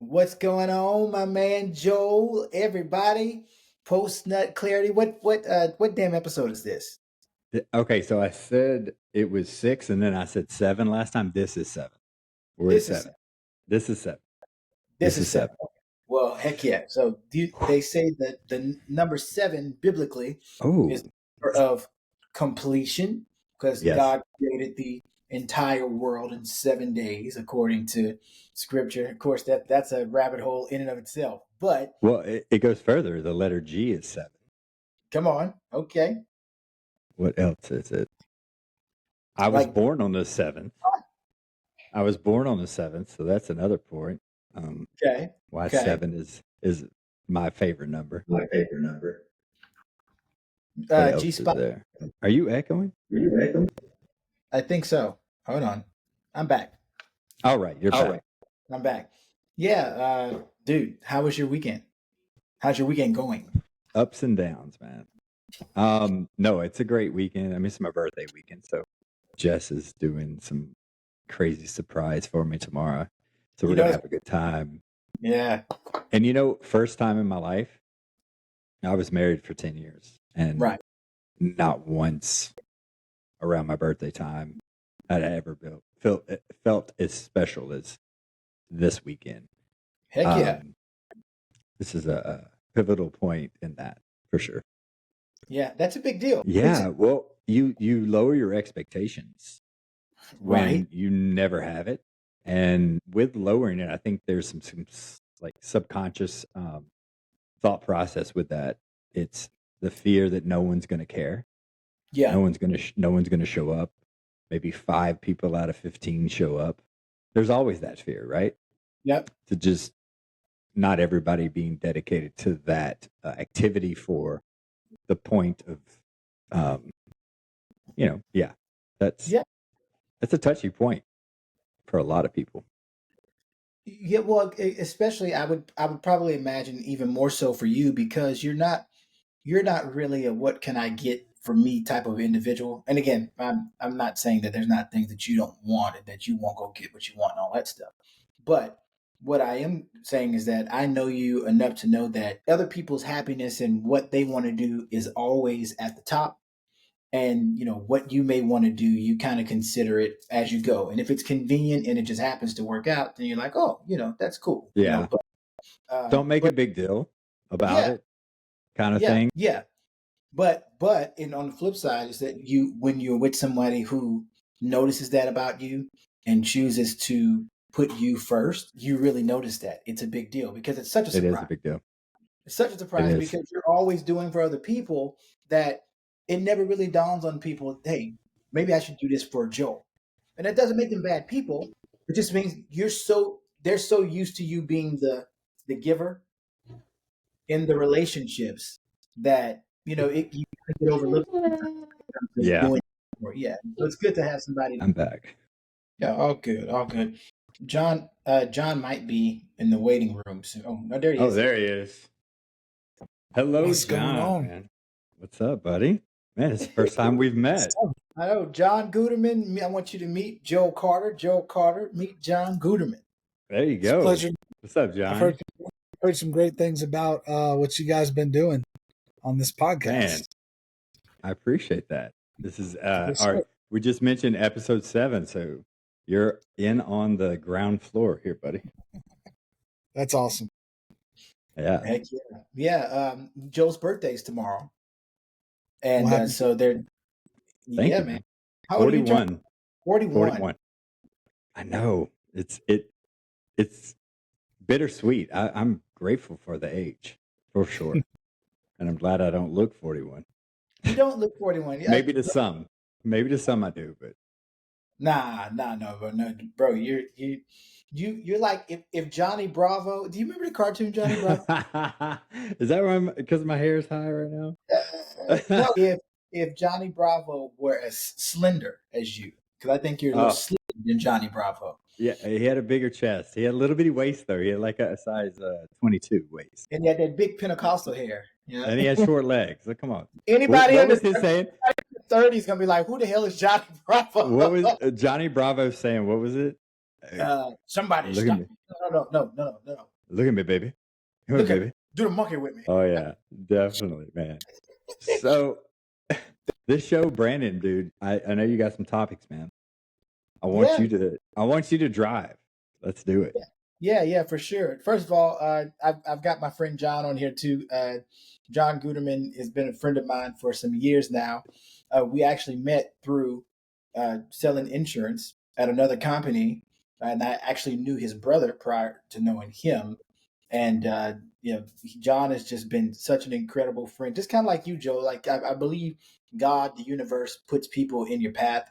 What's going on, my man Joel? Everybody, post nut clarity. What damn episode is this? Okay, so I said it was 6, and then I said 7 last time. This is 7. We're This at is 7. This is 7. this is seven. Well, heck yeah. So they say that the number 7 biblically Oh, is the number of completion because yes. God created the entire world in 7 days, according to Scripture. Of course, that's a rabbit hole in and of itself. But Well, it goes further. The letter G is 7. come on, okay. What else is it? I was Like- born on the 7th. I was born on the 7th, so that's another point. Okay. Why Okay. 7 is my favorite number. What else G is spot. there? Are you echoing? I think so. Hold on. I'm back. All right, you're back. I'm back. Yeah, dude, how was your weekend? How's your weekend going? Ups and downs, man. No, it's a great weekend. I mean, it's my birthday weekend, so Jess is doing some crazy surprise for me tomorrow. So we're gonna have a good time. Yeah. And first time in my life, I was married for 10 years, and Right. not once around my birthday time had I ever felt as special as this weekend. Heck yeah. This is a pivotal point in that, for sure. Yeah, that's a big deal. Yeah, well, you lower your expectations when Right. you never have it, and with lowering it, I think there's some like subconscious thought process with that. It's the fear that no one's going to care. Yeah. No one's going to show up. Maybe 5 people out of 15 show up. There's always that fear, right? Yep. To just not everybody being dedicated to that activity for the point of, that's a touchy point for a lot of people. Yeah, well, especially I would probably imagine even more so for you because you're not really a what can I get from me type of individual. And again, I'm not saying that there's not things that you don't want and that you won't go get what you want and all that stuff. But what I am saying is that I know you enough to know that other people's happiness and what they want to do is always at the top. And what you may want to do, you kind of consider it as you go. And if it's convenient and it just happens to work out, then you're like, oh, that's cool. Yeah. Don't make a big deal about it, kind of thing. Yeah. But on the flip side is that when you're with somebody who notices that about you and chooses to put you first, you really notice that. It's a big deal because it's such a surprise. It is a big deal. It's such a surprise because you're always doing for other people that it never really dawns on people, hey, maybe I should do this for Joe. And that doesn't make them bad people. It just means they're so used to you being the giver in the relationships that you get overlooked. Yeah. Yeah. So it's good to have somebody. I'm back. Yeah, all good. John might be in the waiting room soon. Oh, no, there he is. Oh, there he is. Hello, What's John. going on? Man. What's up, buddy? Man, it's the first time we've met. I know, John Guterman. I want you to meet Joe Carter. Joe Carter, meet John Guterman. There you go. It's a pleasure. What's up, John? I've heard some great things about what you guys been doing on this podcast. Man, I appreciate that. This is we just mentioned episode 7, so you're in on the ground floor here, buddy. That's awesome. Yeah. Heck yeah. Yeah. Joe's birthday's tomorrow. And so they're Thank you, man. How 41. 41. I know. It's bittersweet. I'm grateful for the age, for sure. And I'm glad I don't look 41. You don't look 41. Maybe to some I do, but no, bro. You're like if Johnny Bravo. Do you remember the cartoon Johnny Bravo? Is that why? Because my hair is high right now? No, if Johnny Bravo were as slender as you, because I think you're a little slimmer than Johnny Bravo. Yeah, he had a bigger chest. He had a little bitty waist though. He had like a size 22 waist, and he had that big Pentecostal hair. Yeah, and he had short legs. So come on. Anybody what in was he saying? 30s gonna be like, who the hell is Johnny Bravo? What was Johnny Bravo saying? What was it? Somebody stop. No. Look at me, baby. Come on, Look at me. baby. Do the monkey with me. Oh yeah, definitely, man. So this show, Brandon, dude, I know you got some topics, man. I want Yeah. you to drive. Let's do it. Yeah, for sure. First of all, I've got my friend John on here too. John Guterman has been a friend of mine for some years now. We actually met through selling insurance at another company, and I actually knew his brother prior to knowing him. And John has just been such an incredible friend, just kind of like you, Joe. Like I believe God, the universe, puts people in your path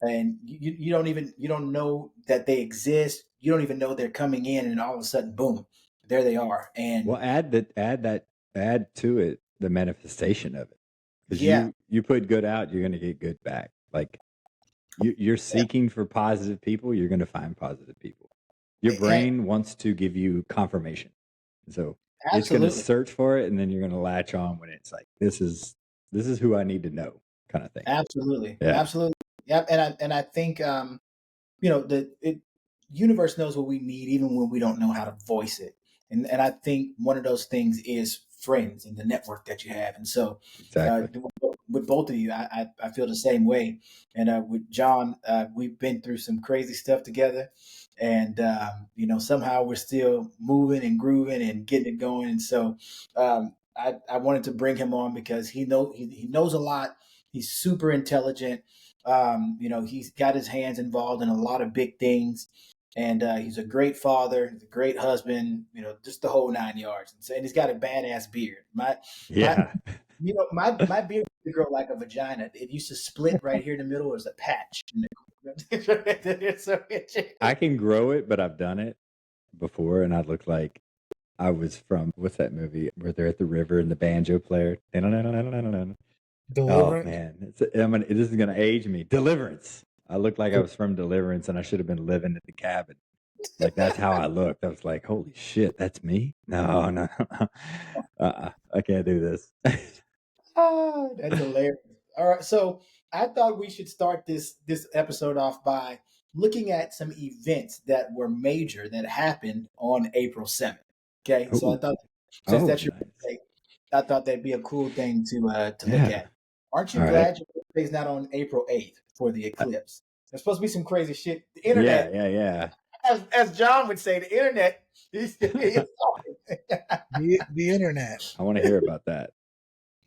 and you don't know that they exist. You don't even know they're coming in, and all of a sudden, boom, there they are. And Well, add to it the manifestation of it, because yeah, you put good out, you're gonna get good back. Like you're seeking for positive people, you're gonna find positive people. Your and brain wants to give you confirmation, so it's gonna absolutely, search for it, and then you're gonna latch on when it's like this is who I need to know, kind of thing. absolutely, Yeah, absolutely. Yep. And I think the universe knows what we need even when we don't know how to voice it. And I think one of those things is friends and the network that you have. And so exactly. with both of you, I feel the same way. And with John, we've been through some crazy stuff together. And somehow we're still moving and grooving and getting it going. And so I wanted to bring him on because he knows a lot. He's super intelligent. He's got his hands involved in a lot of big things, and he's a great father, he's a great husband. Just the whole 9 yards. And he's got a badass beard. My Yeah, my beard used to grow like a vagina. It used to split right here in the middle as a patch. I can grow it, but I've done it before, and I look like I was from what's that movie where they're at the river and the banjo player. Oh Deliverance. man, this is gonna age me. Deliverance. I looked like I was from Deliverance, and I should have been living at the cabin. Like that's how I looked. I was like, "Holy shit, that's me." No, no, I can't do this. That's hilarious. All right, so I thought we should start this episode off by looking at some events that were major that happened on April 7th. Okay, so I Oh, thought since oh, that's your nice. birthday, I thought that'd be a cool thing to look Yeah. at. Aren't you All right. glad your birthday's not on April 8th for the Uh, eclipse? There's supposed to be some crazy shit. The yeah, internet, yeah, yeah. as John would say, the internet is talking. The internet. I want to hear about that.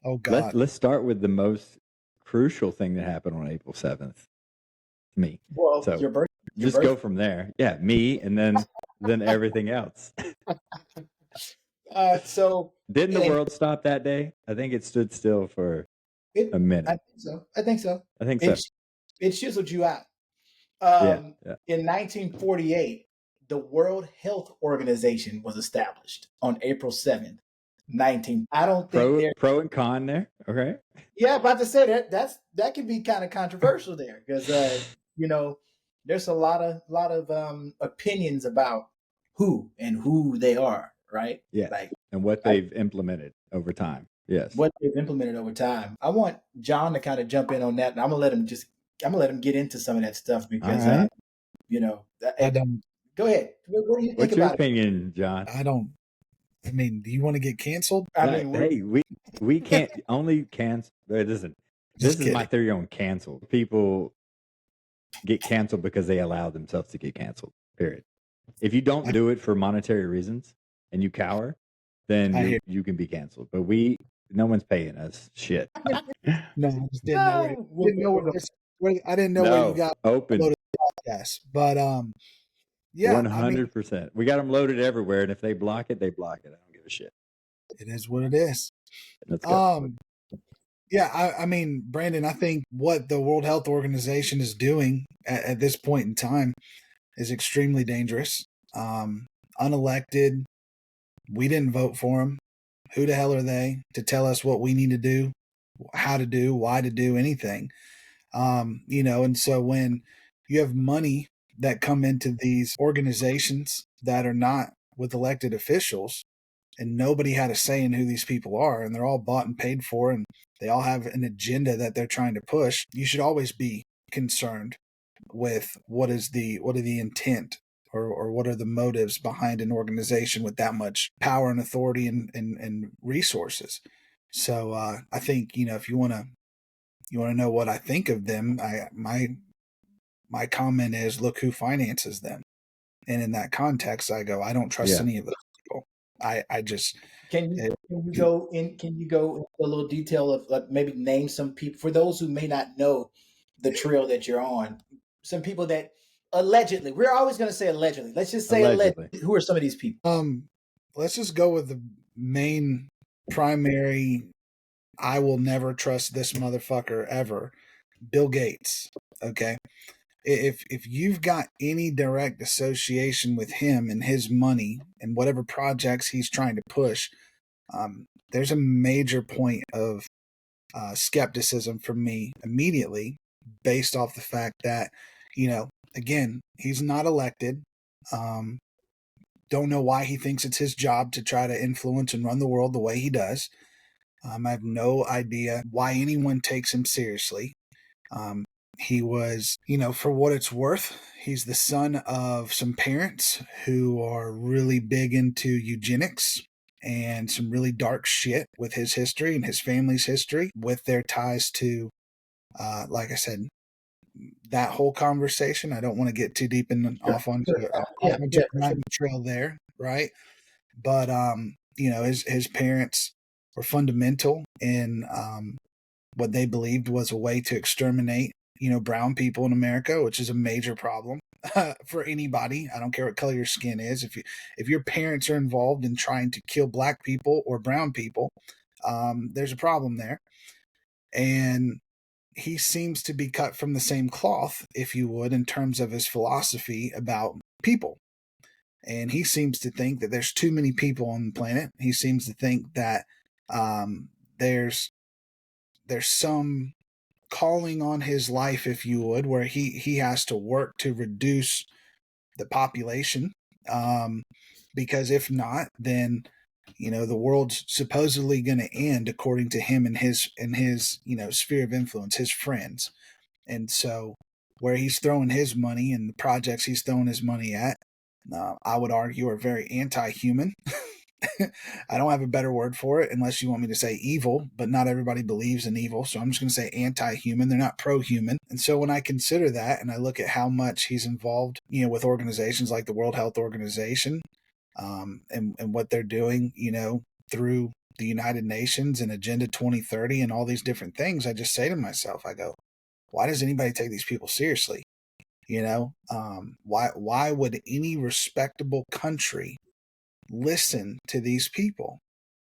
Oh God. Let's start with the most crucial thing that happened on April 7th. Me. Well, So your just go birthday. from there. Yeah, me, and then everything else. So Didn't the and world stop that day? I think it stood still for it, a I minute. think so. I think so. I think so. It it chiseled you out. Yeah, yeah. In 1948, the World Health Organization was established on April 7th, 19. I don't think there. Pro and con there. Okay. Yeah, about to say that could be kind of controversial there because you know there's a lot of opinions about who they are, right? Yes. Like And what I, they've implemented over time. Yes. what they've implemented over time. I want John to kind of jump in on that, and I'm gonna let him get into some of that stuff All because right. I don't. go ahead. What do you think What's your about it? opinion, John? I don't. I mean, do you want to get canceled? I Like, mean, hey, we can't only cancel. Listen, Just this is my kidding. theory on cancel. People get canceled because they allow themselves to get canceled. Period. If you don't do it for monetary reasons and you cower, then I hear. you can be canceled. But no one's paying us shit. No, I just didn't know I didn't know where you No, got open loaded podcast. But yeah, I mean, 100%. We got them loaded everywhere, and if they block it, they block it. I don't give a shit. it is what it is. Let's go. Yeah, I mean, Brandon, I think what the World Health Organization is doing at this point in time is extremely dangerous. Unelected, we didn't vote for them. Who the hell are they to tell us what we need to do, how to do, why to do anything? And so when you have money that come into these organizations that are not with elected officials, and nobody had a say in who these people are, and they're all bought and paid for, and they all have an agenda that they're trying to push, you should always be concerned with what are the intent or what are the motives behind an organization with that much power and authority and resources. So I think, if you want to know what I think of them, my comment is, look who finances them. And in that context, I go, I don't trust any of those people. I just Can you go in? Can you go into a little detail of, like, maybe name some people for those who may not know the trail that you're on? Some people that allegedly, we're always going to say allegedly. Let's just say Allegedly. allegedly. Who are some of these people? Let's just go with the main primary. I will never trust this motherfucker ever. Bill Gates. Okay. If you've got any direct association with him and his money and whatever projects he's trying to push, there's a major point of skepticism from me immediately, based off the fact that, again, he's not elected. Don't know why he thinks it's his job to try to influence and run the world the way he does. I have no idea why anyone takes him seriously. He was, for what it's worth, he's the son of some parents who are really big into eugenics and some really dark shit with his history and his family's history, with their ties to, like I said, that whole conversation. I don't want to get too deep in off onto the rabbit trail there, right? But his parents were fundamental in what they believed was a way to exterminate brown people in America, which is a major problem for anybody. I don't care what color your skin is. If your parents are involved in trying to kill black people or brown people, there's a problem there. And he seems to be cut from the same cloth, if you would, in terms of his philosophy about people. And he seems to think that there's too many people on the planet. He seems to think that there's some calling on his life, if you would, where he has to work to reduce the population. Because if not, then the world's supposedly going to end, according to him and his sphere of influence, his friends. And so where he's throwing his money and the projects he's throwing his money at, I would argue, are very anti-human. I don't have a better word for it unless you want me to say evil, but not everybody believes in evil. So I'm just going to say anti-human. They're not pro-human. And so when I consider that and I look at how much he's involved, with organizations like the World Health Organization, and what they're doing, through the United Nations and Agenda 2030 and all these different things, I just say to myself, I go, why does anybody take these people seriously? Why would any respectable country listen to these people?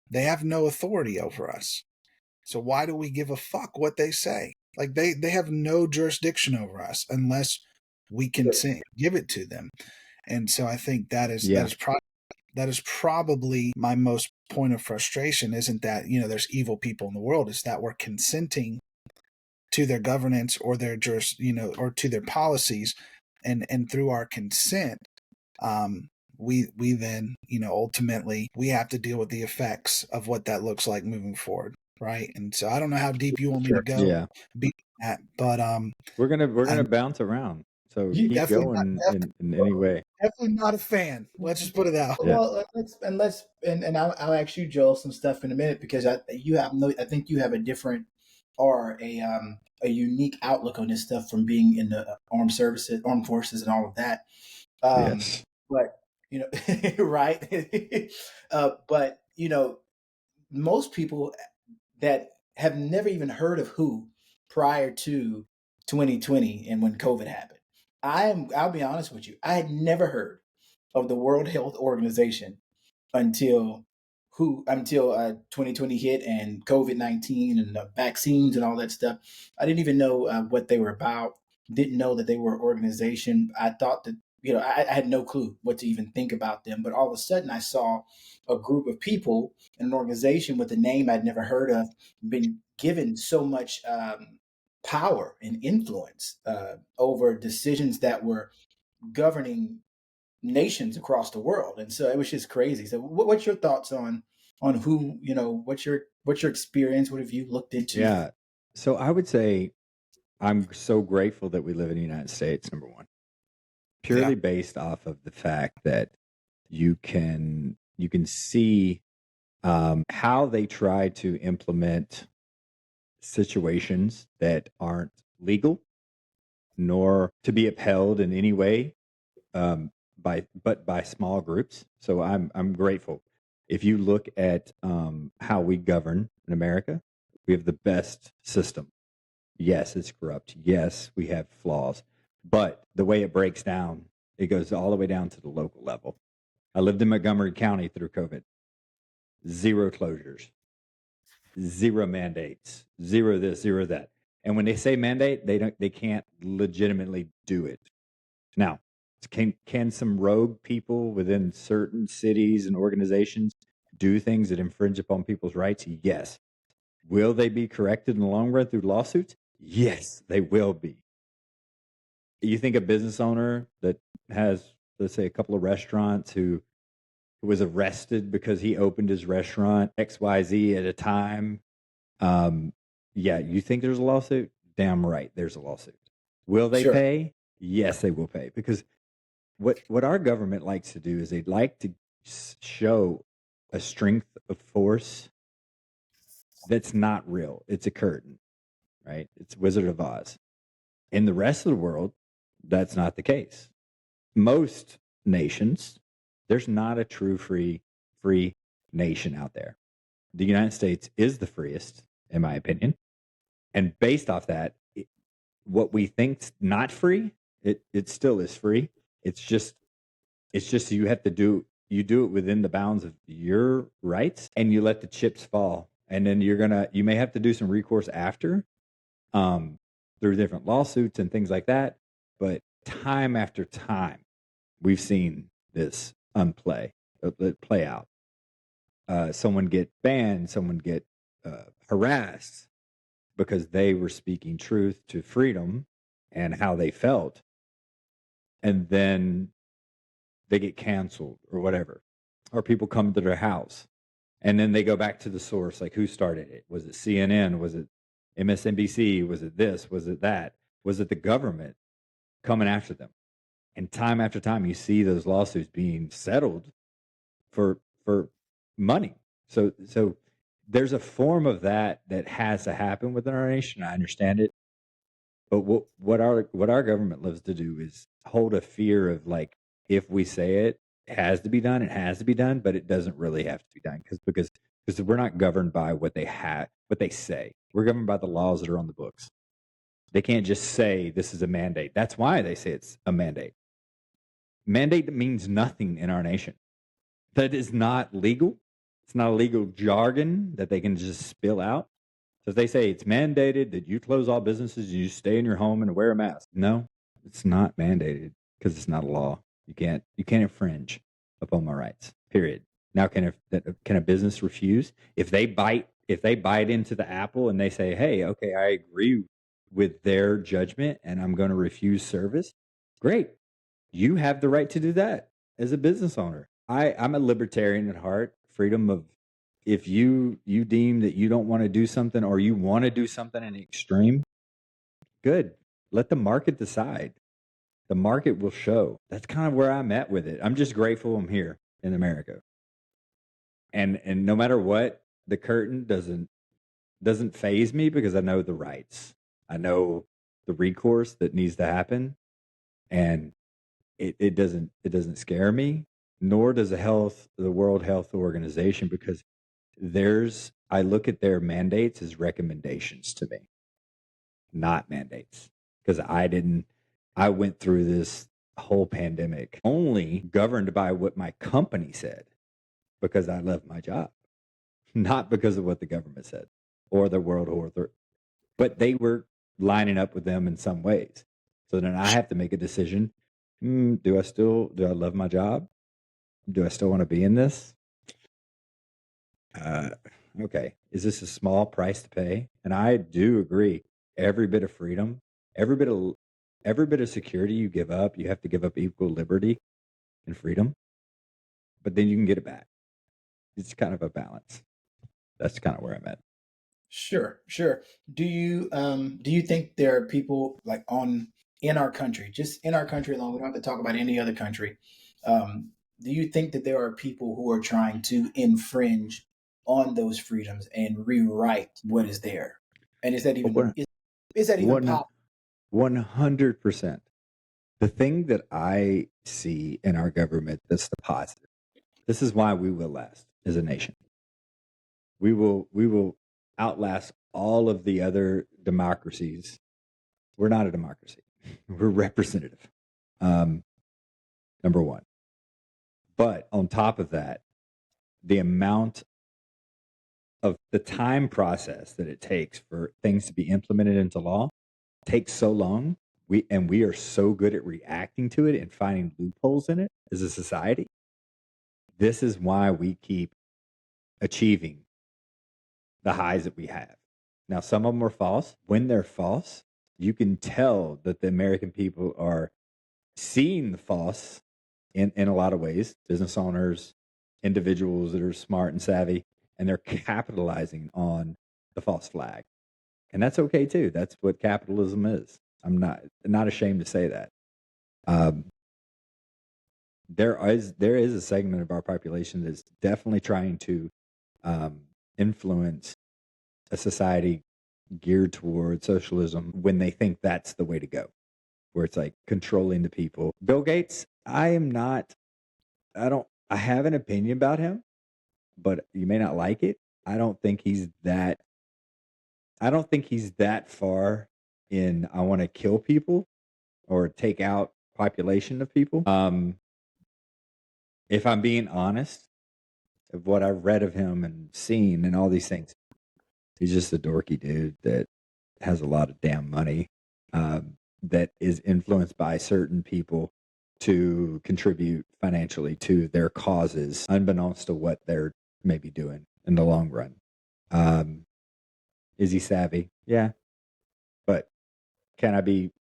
They have no authority over us. So why do we give a fuck what they say? Like they have no jurisdiction over us unless we can give it to them. And so I think that is probably my most point of frustration. Isn't that, there's evil people in the world. It's that we're consenting to their governance or their or to their policies, and through our consent, we then, ultimately we have to deal with the effects of what that looks like moving forward, right? And so I don't know how deep you want me to go at, but we're gonna bounce around. So keep going in any way. Definitely not a fan. Let's just put it out. Well, I'll ask you, Joel, some stuff in a minute, because I think you have a different, or a unique outlook on this stuff from being in the armed forces, and all of that. Yes. But right. But most people that have never even heard of WHO prior to 2020 and when COVID happened, I'll be honest with you, I had never heard of the World Health Organization until 2020 hit, and COVID-19 and the vaccines and all that stuff. I didn't even know what they were about. Didn't know that they were an organization. I thought that, I had no clue what to even think about them. But all of a sudden, I saw a group of people in an organization with a name I'd never heard of, been given so much power and influence over decisions that were governing nations across the world. And so it was just crazy. So what's your thoughts on who, what's your experience? What have you looked into? Yeah. So I would say I'm so grateful that we live in the United States, number one. purely based off of the fact that you can see how they try to implement situations that aren't legal nor to be upheld in any way by small groups. So I'm grateful. If you look at how we govern in America, we have the best system. Yes, it's corrupt. Yes, we have flaws, but the way it breaks down, it goes all the way down to the local level. I lived in Montgomery County through COVID. 0 closures, 0 mandates, 0 this, 0 that. And when they say mandate, they can't legitimately do it. Now, can some rogue people within certain cities and organizations do things that infringe upon people's rights? Yes. Will they be corrected in the long run through lawsuits? Yes, they will be. You think a business owner that has, let's say, a couple of restaurants who was arrested because he opened his restaurant XYZ at a time. Yeah, you think there's a lawsuit? Damn right, there's a lawsuit. Will they Sure. pay? Yes, they will pay, because what our government likes to do is they'd like to show a strength of force that's not real. It's a curtain, right? It's Wizard of Oz. In the rest of the world, that's not the case. Most nations, there's not a true free nation out there. The United States is the freest, in my opinion. And based off that, what we think's not free, it still is free. It's just you have to do it within the bounds of your rights, and you let the chips fall. And then you may have to do some recourse after, through different lawsuits and things like that. But time after time, we've seen this play out. Someone get banned, someone get harassed because they were speaking truth to freedom and how they felt, and then they get canceled or whatever, or people come to their house and then they go back to the source, like, who started it? Was it CNN? Was it MSNBC? Was it this? Was it that? Was it the government coming after them? And time after time, you see those lawsuits being settled for money. So there's a form of that has to happen within our nation. I understand it, but what our government loves to do is hold a fear of, like, if we say it has to be done, it has to be done, but it doesn't really have to be done, because we're not governed by what they say. We're governed by the laws that are on the books. They can't just say this is a mandate. That's why they say it's a mandate. Mandate means nothing in our nation. That is not legal. It's not a legal jargon that they can just spill out. So if they say it's mandated that you close all businesses and you stay in your home and wear a mask, no, it's not mandated, because it's not a law. You can't infringe upon my rights. Period. Now, can a business refuse if they bite into the apple and they say, hey, okay, I agree with their judgment and I'm going to refuse service? Great. You have the right to do that as a business owner. I'm a libertarian at heart. Freedom of, if you deem that you don't want to do something, or you want to do something in the extreme, good. Let the market decide. The market will show. That's kind of where I'm at with it. I'm just grateful I'm here in America. And no matter what, the curtain doesn't faze me, because I know the rights. I know the recourse that needs to happen, and it doesn't scare me, nor does the World Health Organization, because I look at their mandates as recommendations to me, not mandates. Because I went through this whole pandemic only governed by what my company said, because I love my job, not because of what the government said or the World Health. But they were lining up with them in some ways. So then I have to make a decision. Do I love my job? Do I still want to be in this? Okay. Is this a small price to pay? And I do agree. Every bit of freedom, every bit of security you give up, you have to give up equal liberty and freedom. But then you can get it back. It's kind of a balance. That's kind of where I'm at. Sure. Do you think there are people, like, on in our country, just in our country alone, we don't have to talk about any other country. Do you think that there are people who are trying to infringe on those freedoms and rewrite what is there? And One, is that even one, possible? 100%. The thing that I see in our government that's the positive. This is why we will last as a nation. We will outlast all of the other democracies. We're not a democracy. We're representative. Number one. But on top of that, the amount of the time process that it takes for things to be implemented into law takes so long. We are so good at reacting to it and finding loopholes in it as a society. This is why we keep achieving the highs that we have. Now, some of them are false. When they're false, you can tell that the American people are seeing the false in a lot of ways. Business owners, individuals that are smart and savvy, and they're capitalizing on the false flag. And that's okay too. That's what capitalism is. I'm not ashamed to say that. There is a segment of our population that's definitely trying to influence a society geared toward socialism when they think that's the way to go, where it's like controlling the people. Bill Gates, I have an opinion about him, but you may not like it. I don't think he's that far in I want to kill people or take out population of people. If I'm being honest of what I've read of him and seen and all these things, he's just a dorky dude that has a lot of damn money, that is influenced by certain people to contribute financially to their causes, unbeknownst to what they're maybe doing in the long run. Is he savvy? Yeah. But can I be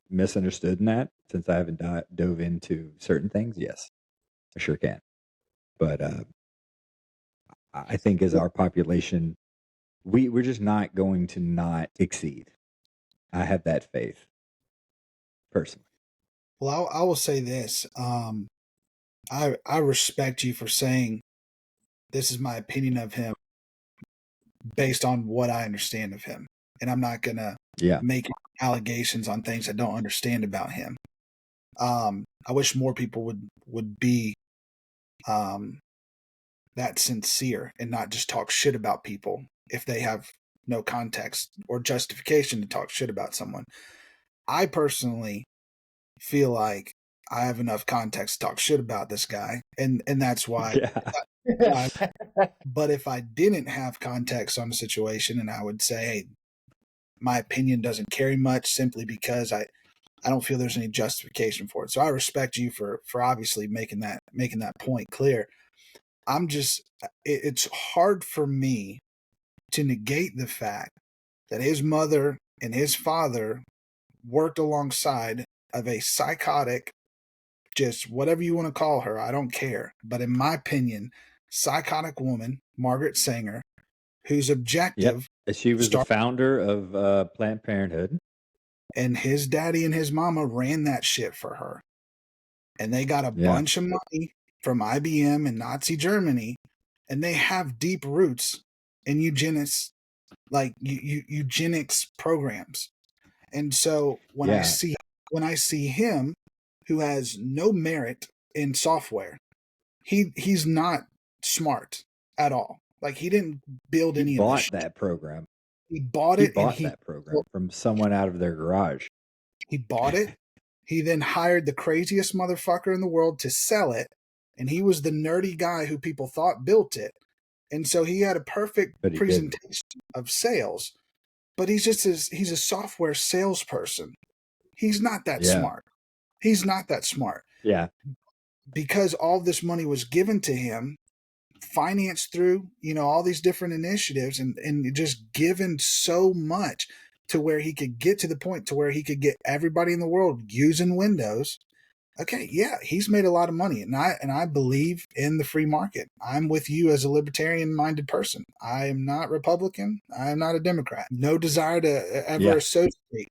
misunderstood in that since I haven't dove into certain things? Yes, I sure can. But I think as our population, we're just not going to not exceed. I have that faith personally. Well, I will say this. I respect you for saying this is my opinion of him based on what I understand of him. And I'm not going to Yeah. make allegations on things I don't understand about him. I wish more people would be that sincere and not just talk shit about people if they have no context or justification to talk shit about someone. I personally feel like I have enough context to talk shit about this guy, and that's why. Yeah. But if I didn't have context on the situation, and I would say, hey, my opinion doesn't carry much simply because I don't feel there's any justification for it. So I respect you for obviously making that point clear. It's hard for me to negate the fact that his mother and his father worked alongside of a psychotic, just whatever you want to call her, I don't care. But in my opinion, psychotic woman, Margaret Sanger, whose objective she was the founder of Planned Parenthood. And his daddy and his mama ran that shit for her. And they got a bunch of money from IBM and Nazi Germany, and they have deep roots in eugenics, like eugenics programs. And so when I see him, who has no merit in software, he's not smart at all. Like he didn't build any of this shit. That program. He bought it. That program from someone out of their garage. He bought it. He then hired the craziest motherfucker in the world to sell it. And he was the nerdy guy who people thought built it. And so he had a perfect presentation of sales. But he's a software salesperson. He's not that smart. He's not that smart. Yeah. Because all this money was given to him, financed through, all these different initiatives and just given so much to where he could get to the point to where he could get everybody in the world using Windows. Okay, yeah, he's made a lot of money, and I believe in the free market. I'm with you as a libertarian-minded person. I am not Republican. I am not a Democrat. No desire to ever associate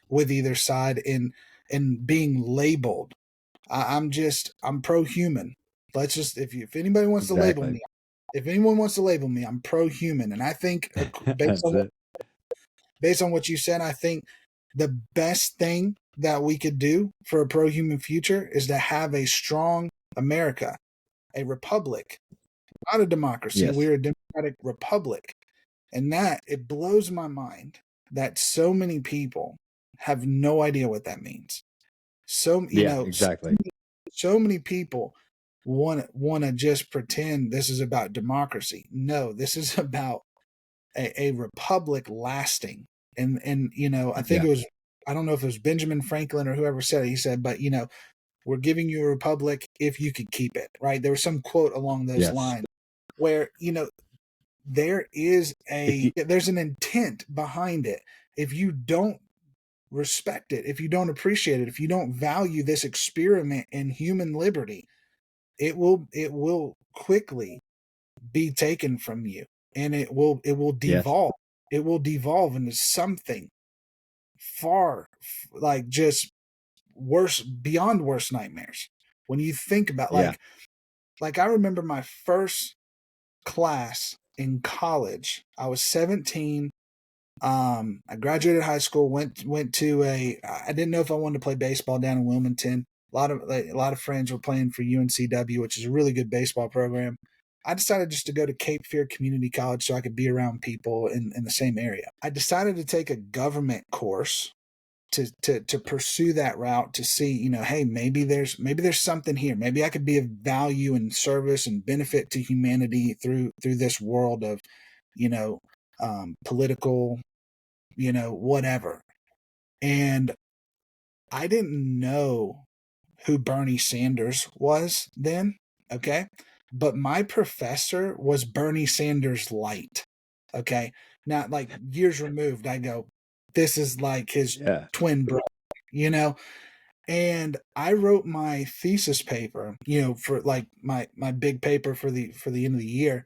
with either side in being labeled. I'm pro-human. Let's just, if anybody wants to label Exactly. me, if anyone wants to label me, I'm pro-human. And I think based That's on it. what you said, I think the best thing that we could do for a pro-human future is to have a strong America, a republic, not a democracy. Yes. We're a democratic republic. And that, it blows my mind that so many people have no idea what that means. So, Yeah, exactly. so many people want to just pretend this is about democracy. No, this is about a republic lasting. And I think Yeah. it was, I don't know if it was Benjamin Franklin or whoever said it. He said, but we're giving you a republic if you could keep it, right? There was some quote along those Yes. lines where If you there's an intent behind it. If you don't respect it, if you don't appreciate it, if you don't value this experiment in human liberty, it will quickly be taken from you, and it will yes. devolve. It will devolve into something far, like, just worse, beyond worst nightmares. When you think about, Yeah. like I remember my first class in college. I was 17. I graduated high school, went to I didn't know if I wanted to play baseball down in Wilmington. A lot of friends were playing for UNCW, which is a really good baseball program. I decided just to go to Cape Fear Community College so I could be around people in the same area. I decided to take a government course to pursue that route, to see, hey, maybe there's something here. Maybe I could be of value and service and benefit to humanity through this world of, political, whatever. And I didn't know who Bernie Sanders was then, okay? But my professor was Bernie Sanders light, okay? Now, like, years removed, I go, this is like his Yeah. twin brother, you know? And I wrote my thesis paper, for like my big paper for the end of the year.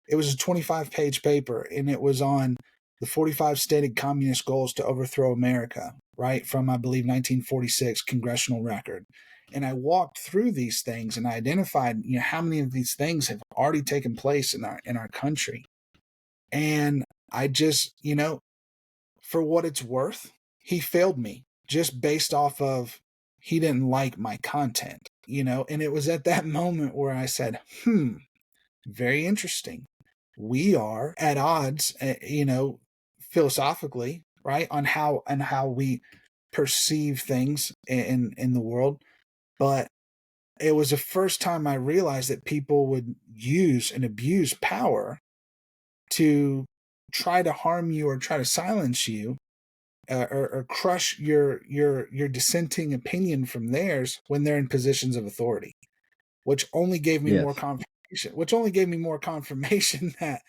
It was a 25-page paper, and it was on the 45 stated communist goals to overthrow America, right, from, I believe, 1946 congressional record. And I walked through these things, and I identified, how many of these things have already taken place in our country. And I just, for what it's worth, he failed me just based off of, he didn't like my content, and it was at that moment where I said, very interesting. We are at odds, philosophically, right, on how we perceive things in the world. But it was the first time I realized that people would use and abuse power to try to harm you or try to silence you, or crush your dissenting opinion from theirs when they're in positions of authority, which only gave me more Yes. confirmation. Which only gave me more confirmation that,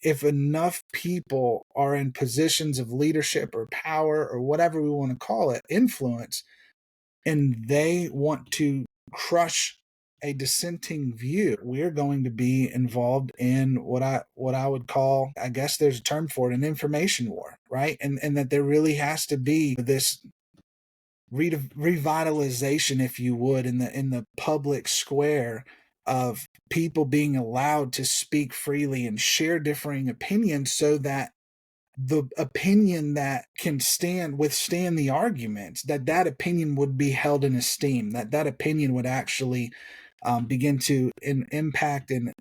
if enough people are in positions of leadership or power or whatever we want to call it, influence, and they want to crush a dissenting view, we're going to be involved in what I would call, I guess there's a term for it, an information war, right? And that there really has to be this revitalization, if you would, in the public square, of people being allowed to speak freely and share differing opinions, so that the opinion that can withstand the arguments, that opinion would be held in esteem, that opinion would actually, begin to impact and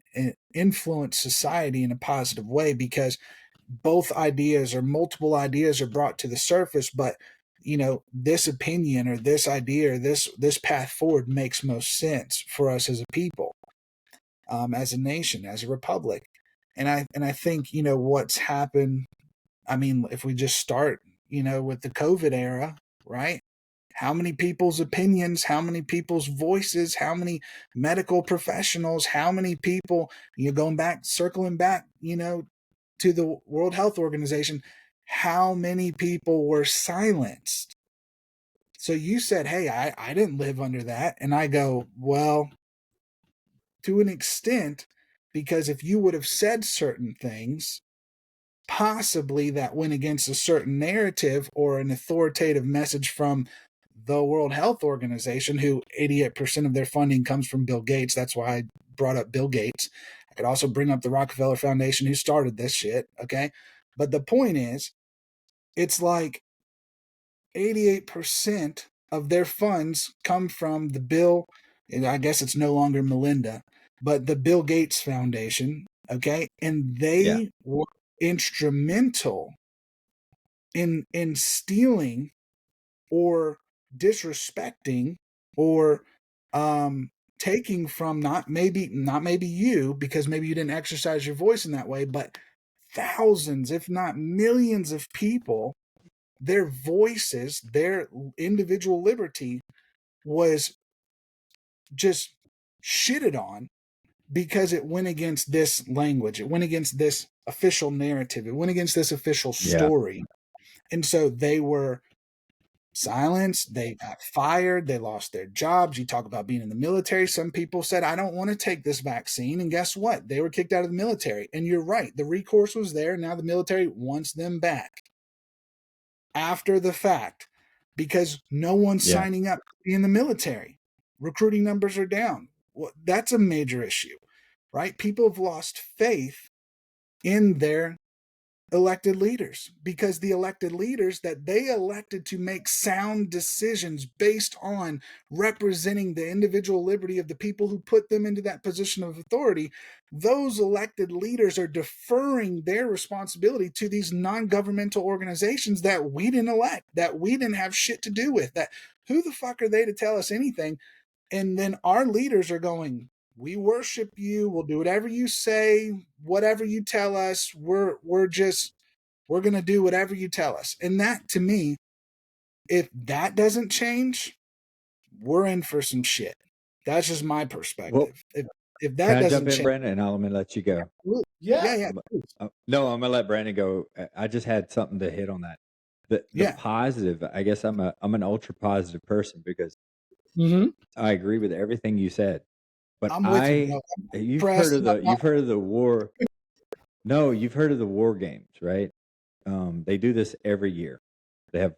influence society in a positive way, because both ideas or multiple ideas are brought to the surface, but this opinion or this idea or this path forward makes most sense for us as a people, as a nation, as a republic. And I think, what's happened, I mean, if we just start, with the COVID era, right? How many people's opinions, how many people's voices, how many medical professionals, how many people, circling back, to the World Health Organization, how many people were silenced? So you said, hey, I didn't live under that. And I go, well, to an extent, because if you would have said certain things, possibly that went against a certain narrative or an authoritative message from the World Health Organization, who 88% of their funding comes from Bill Gates. That's why I brought up Bill Gates. I could also bring up the Rockefeller Foundation, who started this shit. Okay. But the point is, it's like 88% of their funds come from the Bill, and I guess it's no longer Melinda, but the Bill Gates Foundation. Okay. And Yeah. they were instrumental in stealing or disrespecting or taking from not maybe you, because maybe you didn't exercise your voice in that way, but thousands if not millions of people, their voices, their individual liberty was just shitted on because it went against this language, it went against this official narrative, it went against this official Yeah. story. And so they were silenced, they got fired, they lost their jobs. You talk about being in the military. Some people said, I don't want to take this vaccine. And guess what? They were kicked out of the military. And you're right. The recourse was there. Now the military wants them back after the fact because no one's Yeah. signing up to be in the military. Recruiting numbers are down. Well, that's a major issue, right? People have lost faith in their elected leaders because the elected leaders that they elected to make sound decisions based on representing the individual liberty of the people who put them into that position of authority, those elected leaders are deferring their responsibility to these non-governmental organizations that we didn't elect, that we didn't have shit to do with, that who the fuck are they to tell us anything? And then our leaders are going, we worship you, we'll do whatever you say, whatever you tell us, we're going to do whatever you tell us. And that, to me, if that doesn't change, we're in for some shit. That's just my perspective. Well, If can that I jump doesn't in, change, Brandon? And I'm gonna let you go. Yeah. No, I'm gonna let Brandon go. I just had something to hit on that. The positive. I guess I'm an ultra positive person because Mm-hmm. I agree with everything you said. But I'm with you, bro. you've heard of the war. No, you've heard of the war games, right? They do this every year. They have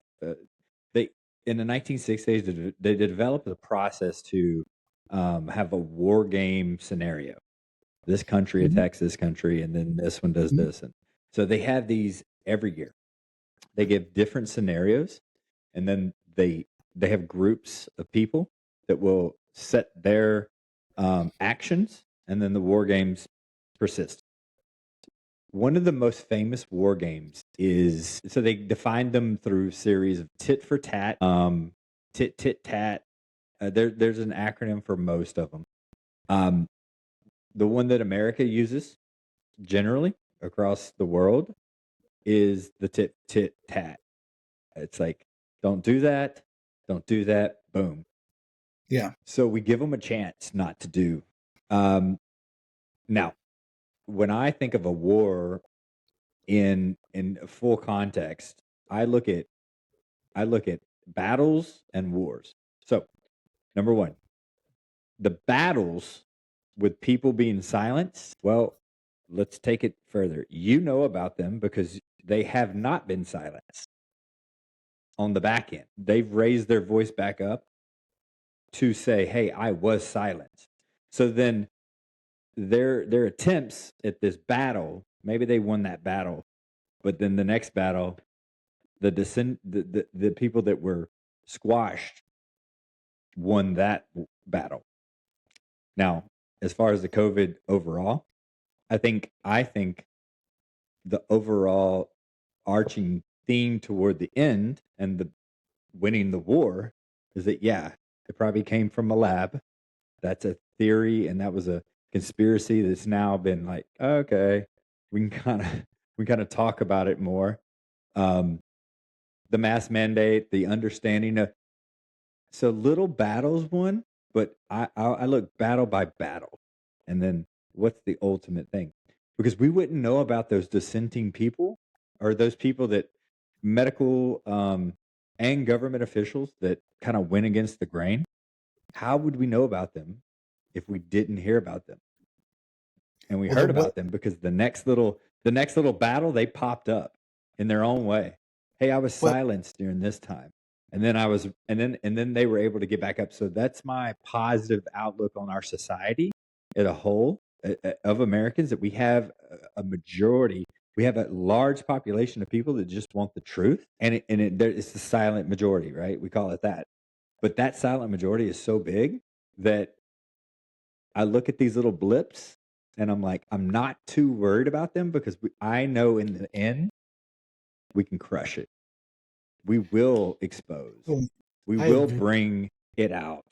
they in the 1960s they developed a process to have a war game scenario. This country Mhm. attacks this country, and then this one does this, and so they have these every year. They give different scenarios, and then they have groups of people that will set their actions, and then the war games persist. One of the most famous war games is, so they defined them through series of tit for tat, tit tit tat. There's an acronym for most of them. The one that America uses generally across the world is the tit tit tat. It's like, don't do that, boom. Yeah. So we give them a chance not to do. Now, when I think of a war in full context, I look at battles and wars. So, number one, the battles with people being silenced. Well, let's take it further. You know about them because they have not been silenced on the back end. They've raised their voice back up to say, "Hey, I was silenced." So then their attempts at this battle, maybe they won that battle, but then the next battle, the people that were squashed won that battle. Now, as far as the COVID overall, I think the overall arching theme toward the end and the winning the war is that, yeah, it probably came from a lab. That's a theory, and that was a conspiracy that's now been like, okay, we can kind of talk about it more. The mass mandate, the understanding of, so little battles won, but I look battle by battle, and then what's the ultimate thing? Because we wouldn't know about those dissenting people or those people that medical and government officials that kind of went against the grain. How would we know about them if we didn't hear about them? And we Well, heard about them because the next little the next little battle, they popped up in their own way. Hey, I was silenced during this time. And then and then they were able to get back up. So that's my positive outlook on our society as a whole of Americans, that we have a majority. We have a large population of people that just want the truth, and it's the silent majority, right? We call it that. But that silent majority is so big that I look at these little blips and I'm like, I'm not too worried about them, because I know in the end we can crush it. We will expose. We will bring it out.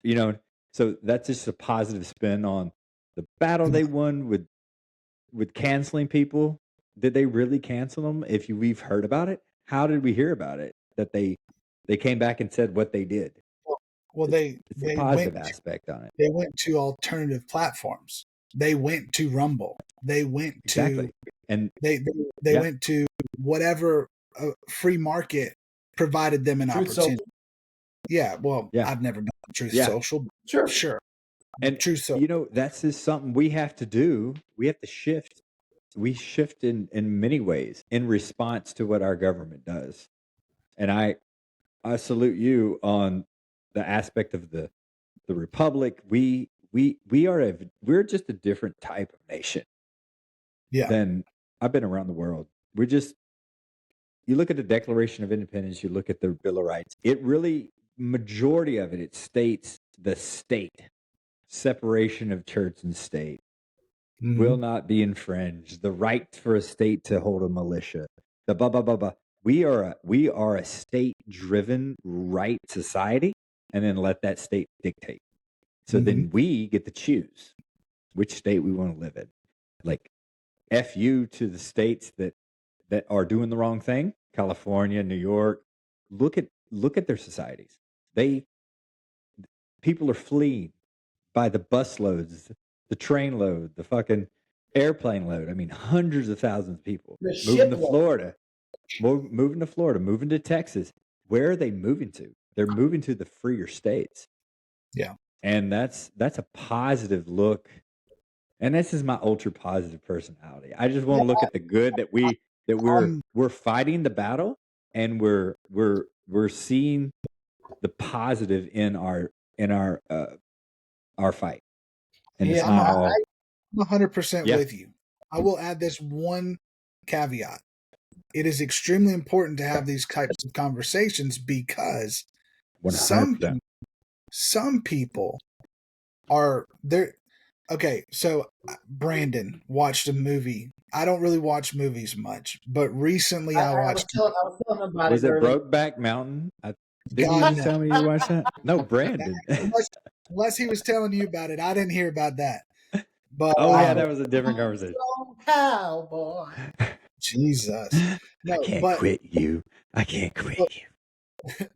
You know, so that's just a positive spin on the battle they won with canceling people. Did they really cancel them? We've heard about it, how did we hear about it? That they came back and said what they did. Well, it's a positive aspect on it. They went to alternative platforms. They went to Rumble. They went to and they went to whatever free market provided them an opportunity. Social. Yeah, well, I've never been on Truth Social. Sure. And Truth Social. You know, that's just something we have to do. We have to shift. We shift in many ways in response to what our government does. And I salute you on the aspect of the republic. We're just a different type of nation. Than I've been around the world. You look at the Declaration of Independence, you look at the Bill of Rights, it really, majority of it states the state, separation of church and state, will not be infringed, the right for a state to hold a militia, the blah, blah, blah, blah. We are a state-driven right society, and then let that state dictate. So then we get to choose which state we want to live in. Like, F you to the states that are doing the wrong thing. California, New York. Look at their societies. People are fleeing by the bus loads, the train load, the fucking airplane load. I mean, hundreds of thousands of people moving to Florida, moving to Texas. Where are they moving to? They're moving to the freer states. Yeah. And that's a positive look. And this is my ultra positive personality. I just want to look at the good that we're fighting the battle, and we're seeing the positive in our fight. And it's not all. I'm 100% with you. I will add this one caveat. It is extremely important to have these types of conversations, because 100%. some people are there. Okay, so Brandon watched a movie. I don't really watch movies much, but recently I watched. I was telling him about was it. Was it Brokeback Mountain? Didn't you just tell me you watched that? No, Brandon. Unless he was telling you about it, I didn't hear about that. But that was a different conversation. Cowboy. Jesus, no, I can't quit you.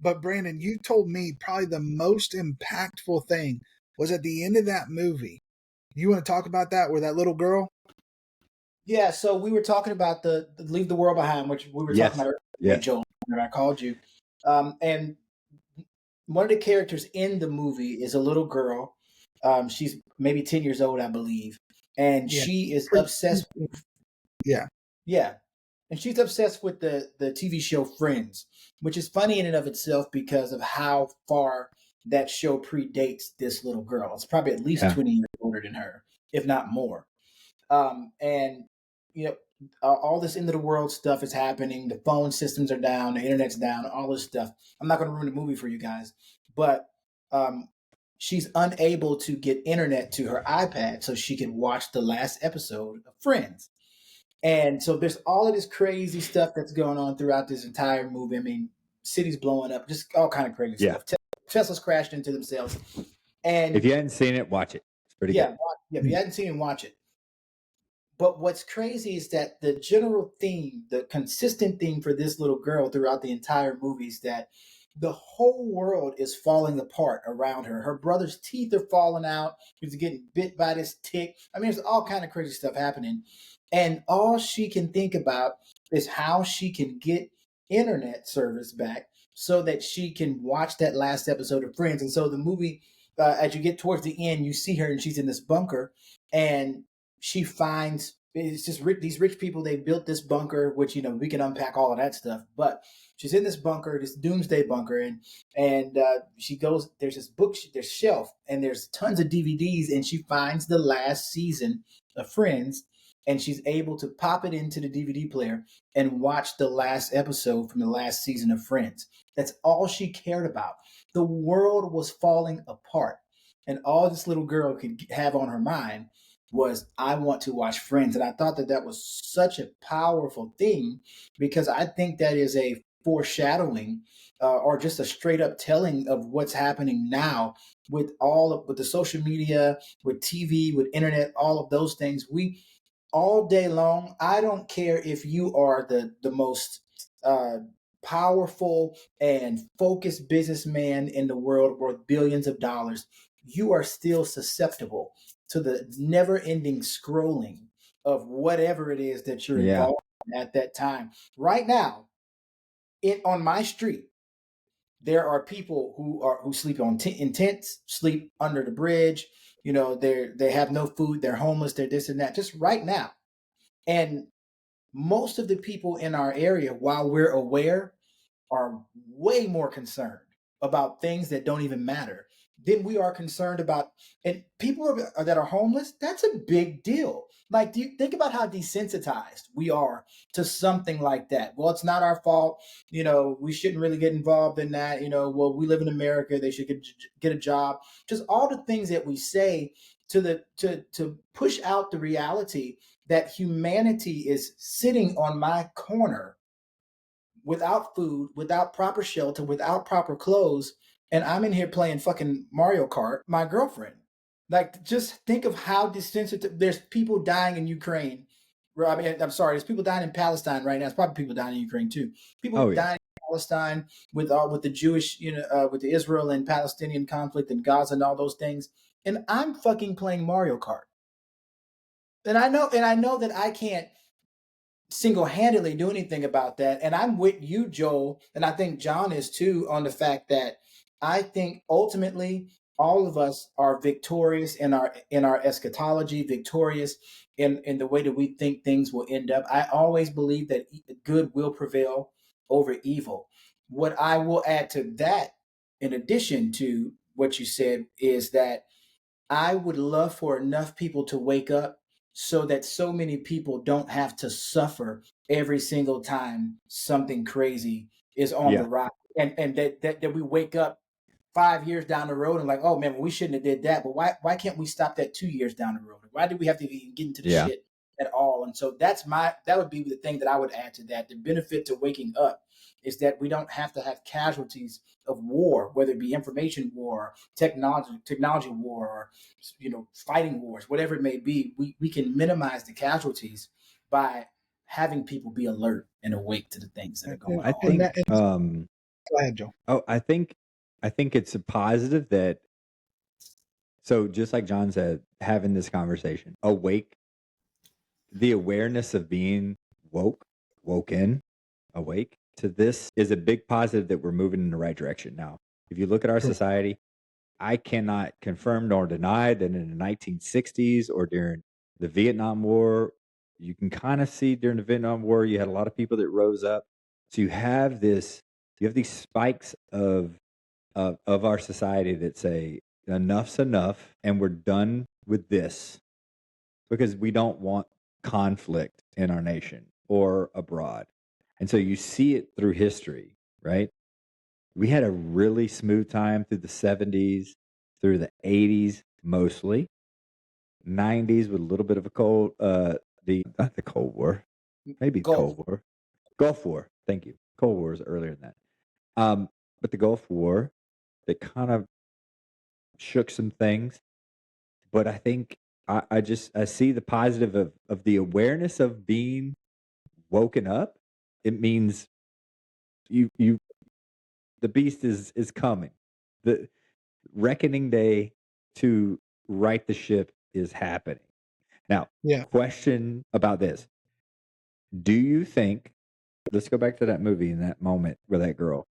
But Brandon, you told me probably the most impactful thing was at the end of that movie. You want to talk about that, where that little girl? Yeah, so we were talking about the Leave the World Behind, which we were talking about earlier, Joel, when I called you. And one of the characters in the movie is a little girl. She's maybe 10 years old, I believe. And she is obsessed with... Yeah. And she's obsessed with the TV show Friends, which is funny in and of itself because of how far that show predates this little girl. It's probably at least 20 years older than her, if not more. And, you know, all this end of the world stuff is happening. The phone systems are down. The internet's down. All this stuff. I'm not going to ruin the movie for you guys. But she's unable to get internet to her iPad so she can watch the last episode of Friends. And so there's all of this crazy stuff that's going on throughout this entire movie. I mean, cities blowing up, just all kind of crazy stuff. Tesla's crashed into themselves. And if you hadn't seen it, watch it. It's pretty good. Yeah, if you hadn't seen it, watch it. But what's crazy is that the general theme, the consistent theme for this little girl throughout the entire movie is that the whole world is falling apart around her. Her brother's teeth are falling out. She's getting bit by this tick. I mean, there's all kind of crazy stuff happening. And all she can think about is how she can get internet service back so that she can watch that last episode of Friends. And so the movie, as you get towards the end, you see her and she's in this bunker and she finds it's just these rich people. They built this bunker, which we can unpack all of that stuff. But she's in this bunker, this doomsday bunker, and she goes. There's this book, there's shelf, and there's tons of DVDs, and she finds the last season of Friends, and she's able to pop it into the DVD player and watch the last episode from the last season of Friends. That's all she cared about. The world was falling apart, and all this little girl could have on her mind was, I want to watch Friends. And I thought that that was such a powerful thing, because I think that is a foreshadowing, or just a straight up telling of what's happening now with with the social media, with TV, with internet, all of those things. We all day long. I don't care if you are the most uh, powerful and focused businessman in the world worth billions of dollars. You are still susceptible to the never ending scrolling of whatever it is that you're Yeah. involved in at that time. Right now, on my street, there are people who sleep in tents, sleep under the bridge. They have no food. They're homeless. They're this and that. Just right now, and most of the people in our area, while we're aware, are way more concerned about things that don't even matter than we are concerned about. And people that are homeless, that's a big deal. Like, do you think about how desensitized we are to something like that? Well, it's not our fault. We shouldn't really get involved in that. Well, we live in America. They should get a job. Just all the things that we say to push out the reality that humanity is sitting on my corner without food, without proper shelter, without proper clothes, and I'm in here playing fucking Mario Kart, my girlfriend. Like, just think of how desensitive. There's people dying in Ukraine. I mean, I'm sorry. There's people dying in Palestine right now. There's probably people dying in Ukraine too. People Oh yeah. dying in Palestine with the Jewish, with the Israel and Palestinian conflict in Gaza and all those things. And I'm fucking playing Mario Kart. And I know that I can't single-handedly do anything about that. And I'm with you, Joel, and I think John is too, on the fact that I think ultimately all of us are victorious in our eschatology, victorious in the way that we think things will end up. I always believe that good will prevail over evil. What I will add to that, in addition to what you said, is that I would love for enough people to wake up so that so many people don't have to suffer every single time something crazy is on the Yeah. rise. And that we wake up 5 years down the road and like, oh man, well, we shouldn't have did that. But why can't we stop that 2 years down the road? Why did we have to even get into the Yeah. shit at all? And so that would be the thing that I would add to that. The benefit to waking up is that we don't have to have casualties of war, whether it be information war, technology war, or fighting wars, whatever it may be. We can minimize the casualties by having people be alert and awake to the things that are going I on. And think that, and go ahead, Joe. I think it's a positive that, so just like John said, having this conversation, the awareness of being woken, awake to this is a big positive that we're moving in the right direction now. If you look at our Cool. society, I cannot confirm nor deny that in the 1960s or during the Vietnam War, you can kind of see during the Vietnam War, you had a lot of people that rose up. So you have these spikes of our society that say enough's enough and we're done with this because we don't want conflict in our nation or abroad. And so you see it through history, right? We had a really smooth time through the 70s, through the 80s mostly, 90s with a little bit of a not the Cold War, maybe Gulf. Cold War, Gulf War. Thank you. Cold War is earlier than that. But the Gulf War, that kind of shook some things. But I think I see the positive of the awareness of being woken up. It means you the beast is coming. The reckoning day to right the ship is happening. Now, Yeah. question about this. Do you think, let's go back to that movie in that moment with that girl,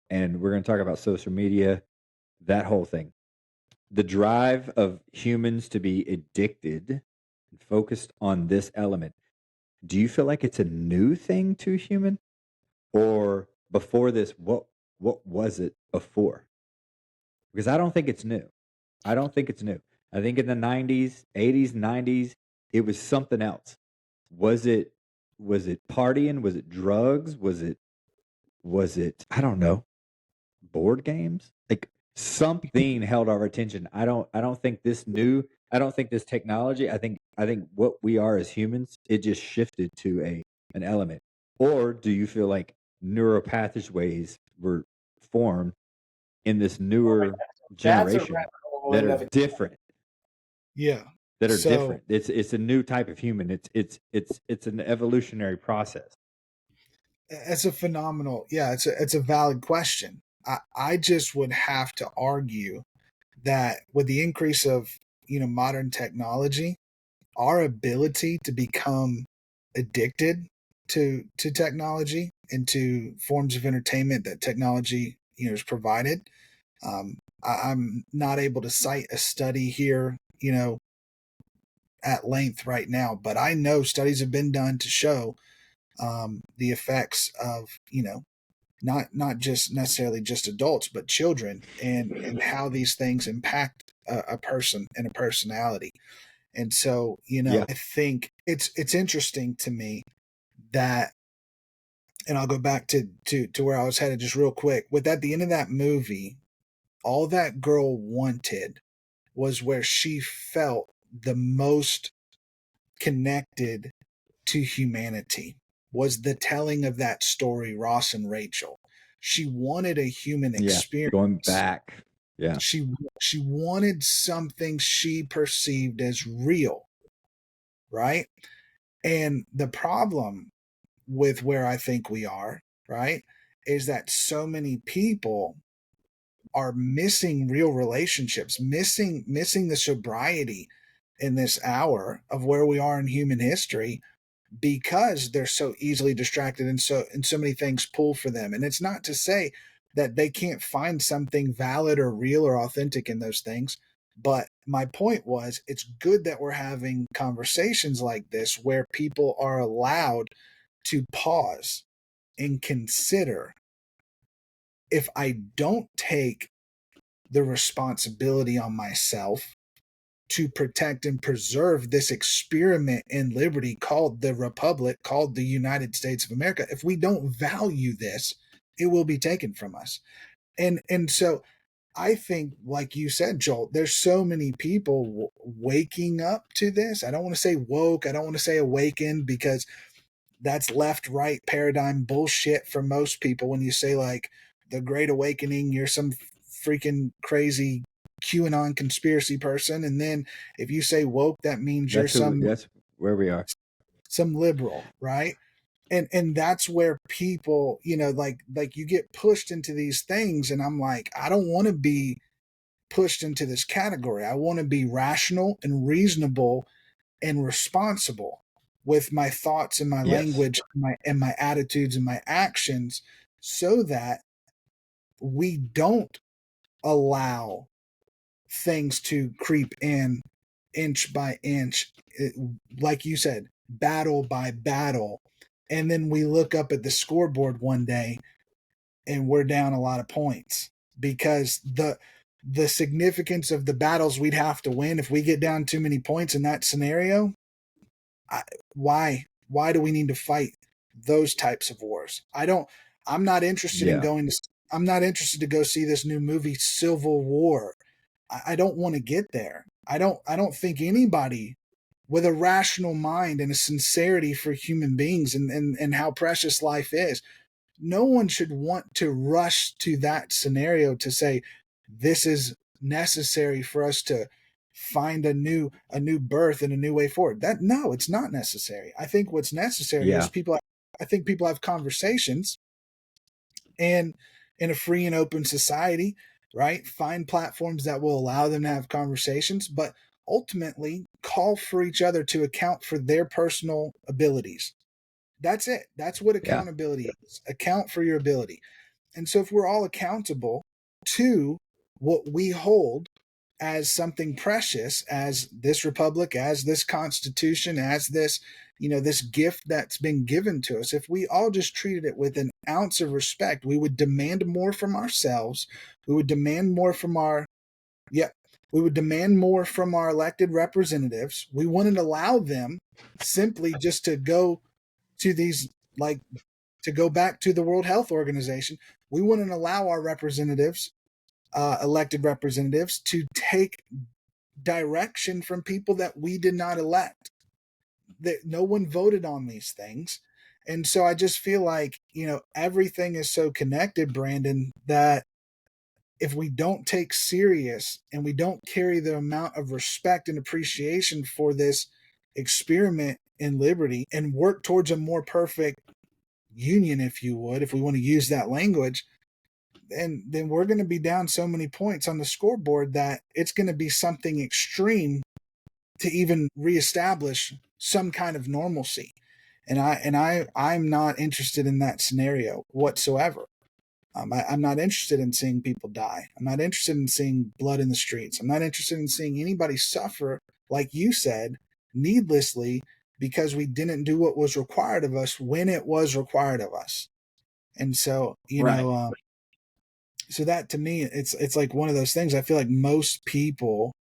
and we're going to talk about social media, that whole thing. The drive of humans to be addicted and focused on this element, do you feel like it's a new thing to human? Or before this, what was it before? Because I don't think it's new. I don't think it's new. I think in the 90s, 80s, 90s, it was something else. Was it partying? Was it drugs? Was it I don't know, board games? Like something held our attention. I don't think this new I don't think this technology, I think what we are as humans, it just shifted to an element. Or do you feel like neural pathways were formed in this Oh my newer God. That's a rabbit generation hole that in are of it. different? Yeah. That are So different. It's a new type of human. It's an evolutionary process. it's a phenomenal, yeah, it's a valid question. I just would have to argue that with the increase of modern technology, our ability to become addicted to technology and to forms of entertainment that technology has provided. I'm not able to cite a study here, at length right now, but I know studies have been done to show the effects of not just necessarily just adults, but children, and how these things impact a person and a personality. And so, Yeah. I think it's interesting to me that, and I'll go back to where I was headed just real quick. With at the end of that movie, all that girl wanted was where she felt the most connected to humanity, was the telling of that story, Ross and Rachel. She wanted a human Yeah. Going experience. back. Yeah. She wanted something she perceived as real, right? And the problem with where I think we are, right, is that so many people are missing real relationships, missing the sobriety in this hour of where we are in human history, because they're so easily distracted, and so many things pull for them. And it's not to say that they can't find something valid or real or authentic in those things, but my point was, it's good that we're having conversations like this where people are allowed to pause and consider, if I don't take the responsibility on myself to protect and preserve this experiment in liberty called the Republic, called the United States of America, if we don't value this, it will be taken from us. And so I think, like you said, Joel, there's so many people waking up to this. I don't want to say woke, I don't want to say awakened, because that's left right paradigm bullshit for most people. When you say like the Great Awakening, you're some freaking crazy QAnon conspiracy person, and then if you say woke, that means you're That's where we are. some liberal, right? And that's where people, like you get pushed into these things, and I'm like, I don't want to be pushed into this category. I want to be rational and reasonable and responsible with my thoughts and my Yes. language, and my attitudes and my actions, so that we don't allow things to creep in inch by inch, like you said, battle by battle. And then we look up at the scoreboard one day and we're down a lot of points, because the significance of the battles we'd have to win if we get down too many points in that scenario. I, why do we need to fight those types of wars? I'm not interested in Yeah. going to I'm not interested to go see this new movie Civil War. I don't want to get there. I don't think anybody with a rational mind and a sincerity for human beings, and how precious life is, no one should want to rush to that scenario to say this is necessary for us to find a new birth and a new way forward. That, no, it's not necessary. I think what's necessary is Yeah. people have conversations, and in a free and open society, right, find platforms that will allow them to have conversations, but ultimately call for each other to account for their personal abilities. That's it. That's what Yeah. accountability is. Account for your ability. And so if we're all accountable to what we hold, as something precious, as this republic, as this constitution, as this, this gift that's been given to us, if we all just treated it with an ounce of respect, we would demand more from ourselves. We would demand more from we would demand more from our elected representatives. We wouldn't allow them simply just to go to these, like, to go back to the World Health Organization. We wouldn't allow our representatives, elected representatives, to take direction from people that we did not elect. That no one voted on these things. And so I just feel like, everything is so connected, Brandon, that if we don't take serious and we don't carry the amount of respect and appreciation for this experiment in liberty and work towards a more perfect union, if you would, if we want to use that language, then we're going to be down so many points on the scoreboard that it's going to be something extreme to even reestablish some kind of normalcy. And I'm not interested in that scenario whatsoever. I'm not interested in seeing people die. I'm not interested in seeing blood in the streets. I'm not interested in seeing anybody suffer, like you said, needlessly, because we didn't do what was required of us when it was required of us. And so, so that to me, it's like one of those things. I feel like most people,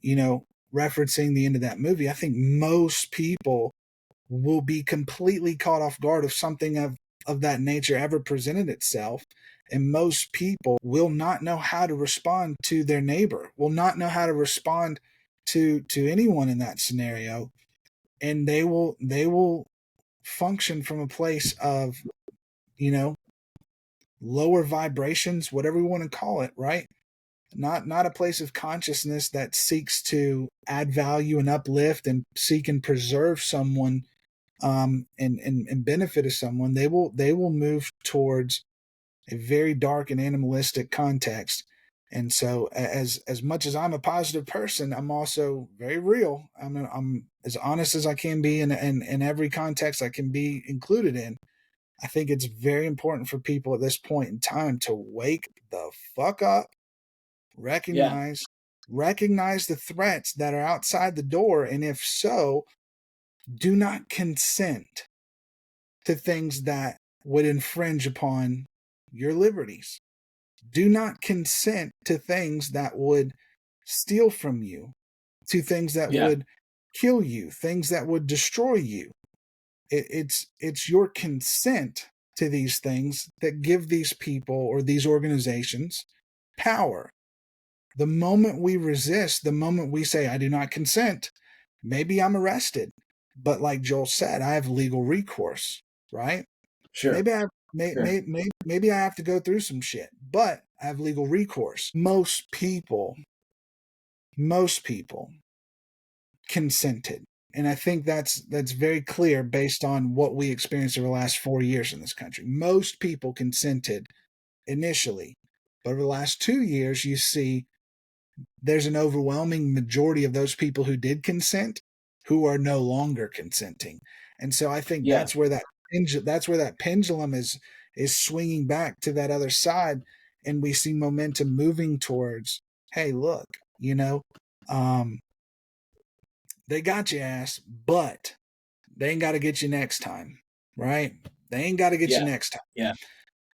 referencing the end of that movie, I think most people will be completely caught off guard if something of that nature ever presented itself. And most people will not know how to respond to their neighbor, will not know how to respond to anyone in that scenario. And they will function from a place of, lower vibrations, whatever we want to call it, right? Not a place of consciousness that seeks to add value and uplift and seek and preserve someone, and benefit of someone. They will move towards a very dark and animalistic context. And so, as much as I'm a positive person, I'm also very real. I'm as honest as I can be in every context I can be included in. I think it's very important for people at this point in time to wake the fuck up, recognize the threats that are outside the door, and if so, do not consent to things that would infringe upon your liberties. Do not consent to things that would steal from you, to things that would kill you, things that would destroy you. It's your consent to these things that give these people or these organizations power. The moment we resist, the moment we say, I do not consent, maybe I'm arrested. But like Joel said, I have legal recourse, right? Sure. Maybe maybe I have to go through some shit, but I have legal recourse. Most people consented. And I think that's very clear based on what we experienced over the last 4 years in this country. Most people consented initially. But over the last 2 years, you see there's an overwhelming majority of those people who did consent who are no longer consenting. And so I think that's where that pendulum is swinging back to that other side, and we see momentum moving towards, hey, look, they got your ass, but they ain't got to get you next time, right? They ain't got to get you next time. Yeah.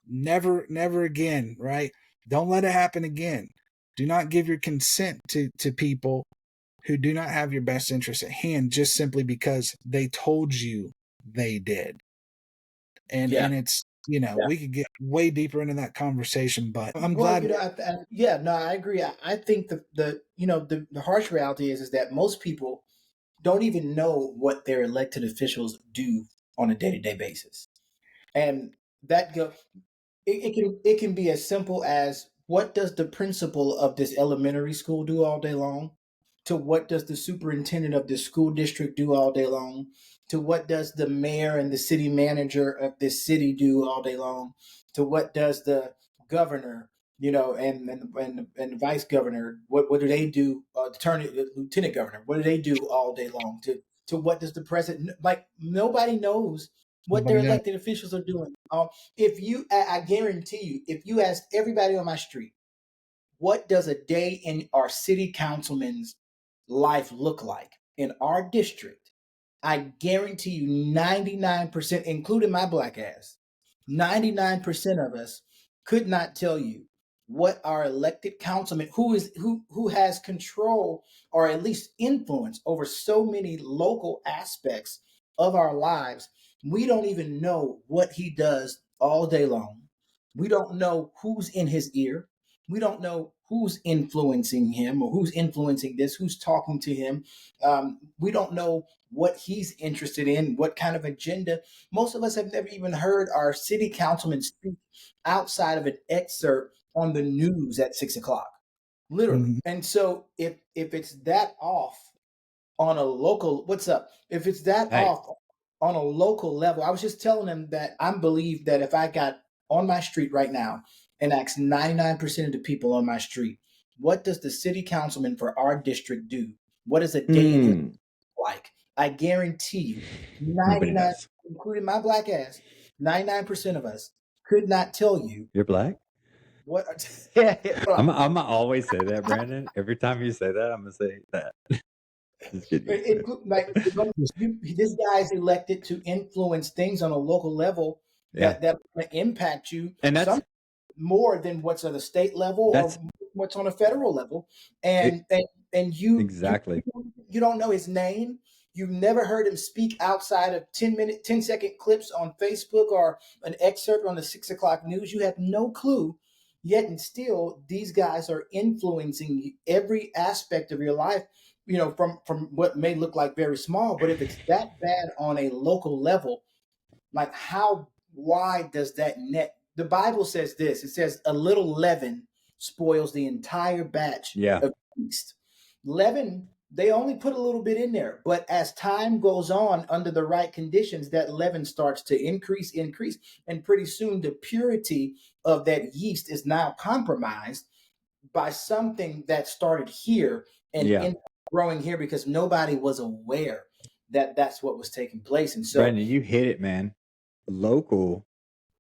Never again, right? Don't let it happen again. Do not give your consent to people who do not have your best interests at hand just simply because they told you they did. And it's, we could get way deeper into that conversation, but I'm glad. I agree. I think the harsh reality is that most people don't even know what their elected officials do on a day-to-day basis. And that it can be as simple as, what does the principal of this elementary school do all day long, to what does the superintendent of this school district do all day long, to what does the mayor and the city manager of this city do all day long, to what does the governor, and the vice governor, what do they do, the lieutenant governor, what do they do all day long, to what does the president, like, nobody knows what their elected officials are doing. I guarantee you, if you ask everybody on my street, what does a day in our city councilman's life look like in our district? I guarantee you 99%, including my black ass, 99% of us could not tell you what our elected councilman, who has control or at least influence over so many local aspects of our lives. We don't even know what he does all day long. We don't know who's in his ear. We don't know who's influencing him or who's influencing this, who's talking to him. We don't know what he's interested in, what kind of agenda. Most of us have never even heard our city councilman speak outside of an excerpt on the news at 6 o'clock, literally. Mhm. And so if it's that off on a local, what's up? If it's that Hey, off on a local level, I was just telling them that I believe that if I got on my street right now and asked 99% of the people on my street, what does the city councilman for our district do? What is a day in his mm, like? I guarantee you, nobody 99, knows. including my black ass, 99% of us could not tell you You're black. what. Yeah, hold I'm gonna always say that, Brandon. Every time you say that, I'm gonna say that. Just get used to it. like this guy's elected to influence things on a local level Yeah, that impact you and some more than what's at a state level or that's what's on a federal level, it, and exactly. you don't know his name. You've never heard him speak outside of 10-second clips on Facebook or an excerpt on the 6 o'clock news. You have no clue. Yet and still, these guys are influencing every aspect of your life, from what may look like very small. But if it's that bad on a local level, like how wide does that net? The Bible says this. It says a little leaven spoils the entire batch Yeah, of yeast. Leaven, they only put a little bit in there, but as time goes on under the right conditions, that leaven starts to increase, and pretty soon the purity of that yeast is now compromised by something that started here and yeah. in growing here because nobody was aware that that's what was taking place. And so Brandon, you hit it, man. Local.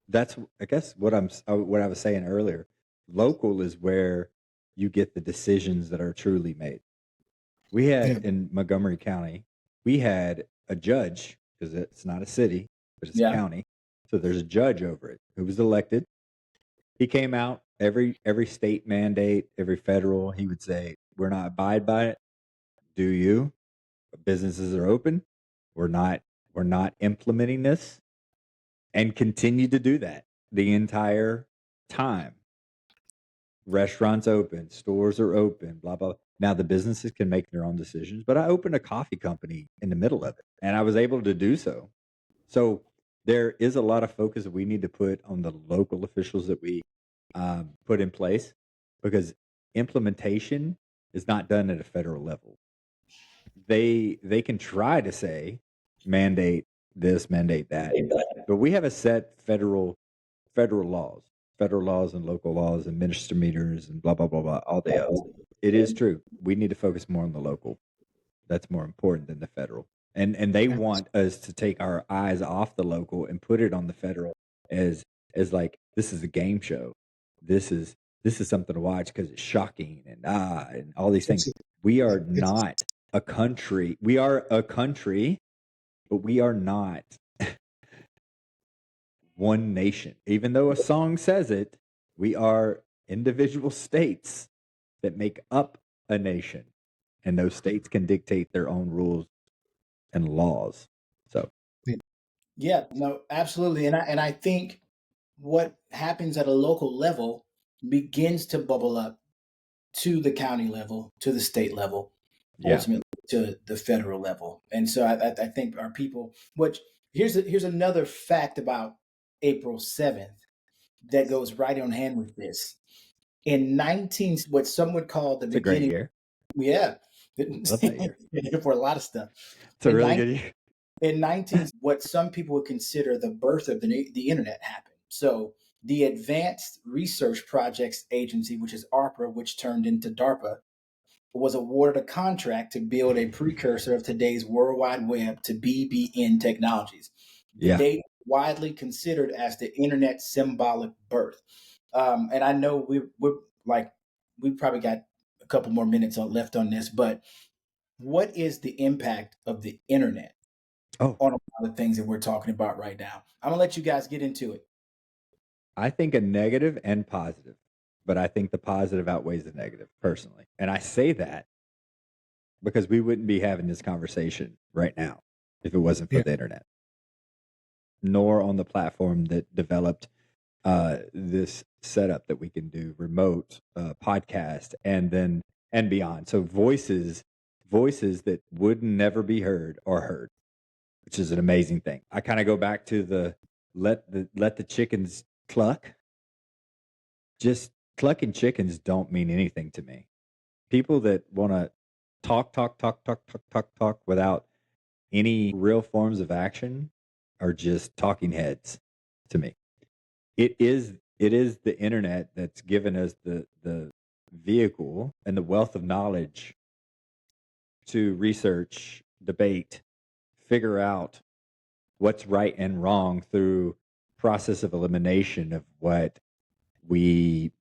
That's I guess what I was saying earlier. Local is where you get the decisions that are truly made. We had Yeah. in Montgomery County, we had a judge because it's not a city, but it's a yeah. county. So there's a judge over it who was elected. He came out every state mandate, every federal. He would say, "We're not abide by it. Do you? Businesses are open. We're not. We're not implementing this." And continue to do that the entire time. Restaurants open, stores are open, blah blah. Now the businesses can make their own decisions, but I opened a coffee company in the middle of it, and I was able to do so. So there is a lot of focus that we need to put on the local officials that we put in place, because implementation is not done at a federal level. They can try to say mandate this, mandate that, but we have a set federal laws, and local laws and misdemeanors and blah blah blah blah all day else. It is true. We need to focus more on the local. That's more important than the federal. And they want us to take our eyes off the local and put it on the federal as like this is a game show. This is something to watch because it's shocking and all these things. We are It's not a country. We are a country, but we are not one nation. Even though a song says it, we are individual states that make up a nation, and those states can dictate their own rules and laws. So, Yeah, no, absolutely. And I think what happens at a local level begins to bubble up to the county level, to the state level, yeah, ultimately to the federal level. And so I think our people, which here's another fact about April 7th that goes right on hand with this. In 19, what some would call the it's a great beginning, year. yeah, Love that year. for a lot of stuff. It's a In really good year. in 19, what some people would consider the birth of the internet happened. So the Advanced Research Projects Agency, which is ARPA, which turned into DARPA, was awarded a contract to build a precursor of today's World Wide Web to BBN Technologies. The Yeah, date widely considered as the internet symbolic birth. And I know we're like we probably got a couple more minutes left on this, but what is the impact of the internet Oh, on a lot of things that we're talking about right now? I'm gonna let you guys get into it. I think a negative and positive, but I think the positive outweighs the negative personally. And I say that because we wouldn't be having this conversation right now if it wasn't for Yeah. the internet, nor on the platform that developed this setup that we can do remote podcast and beyond. So voices that would never be heard are heard, which is an amazing thing. I kind of go back to the let the chickens cluck. Just clucking chickens don't mean anything to me. People that want to talk without any real forms of action are just talking heads to me. It is the internet that's given us the vehicle and the wealth of knowledge to research, debate, figure out what's right and wrong through process of elimination of what we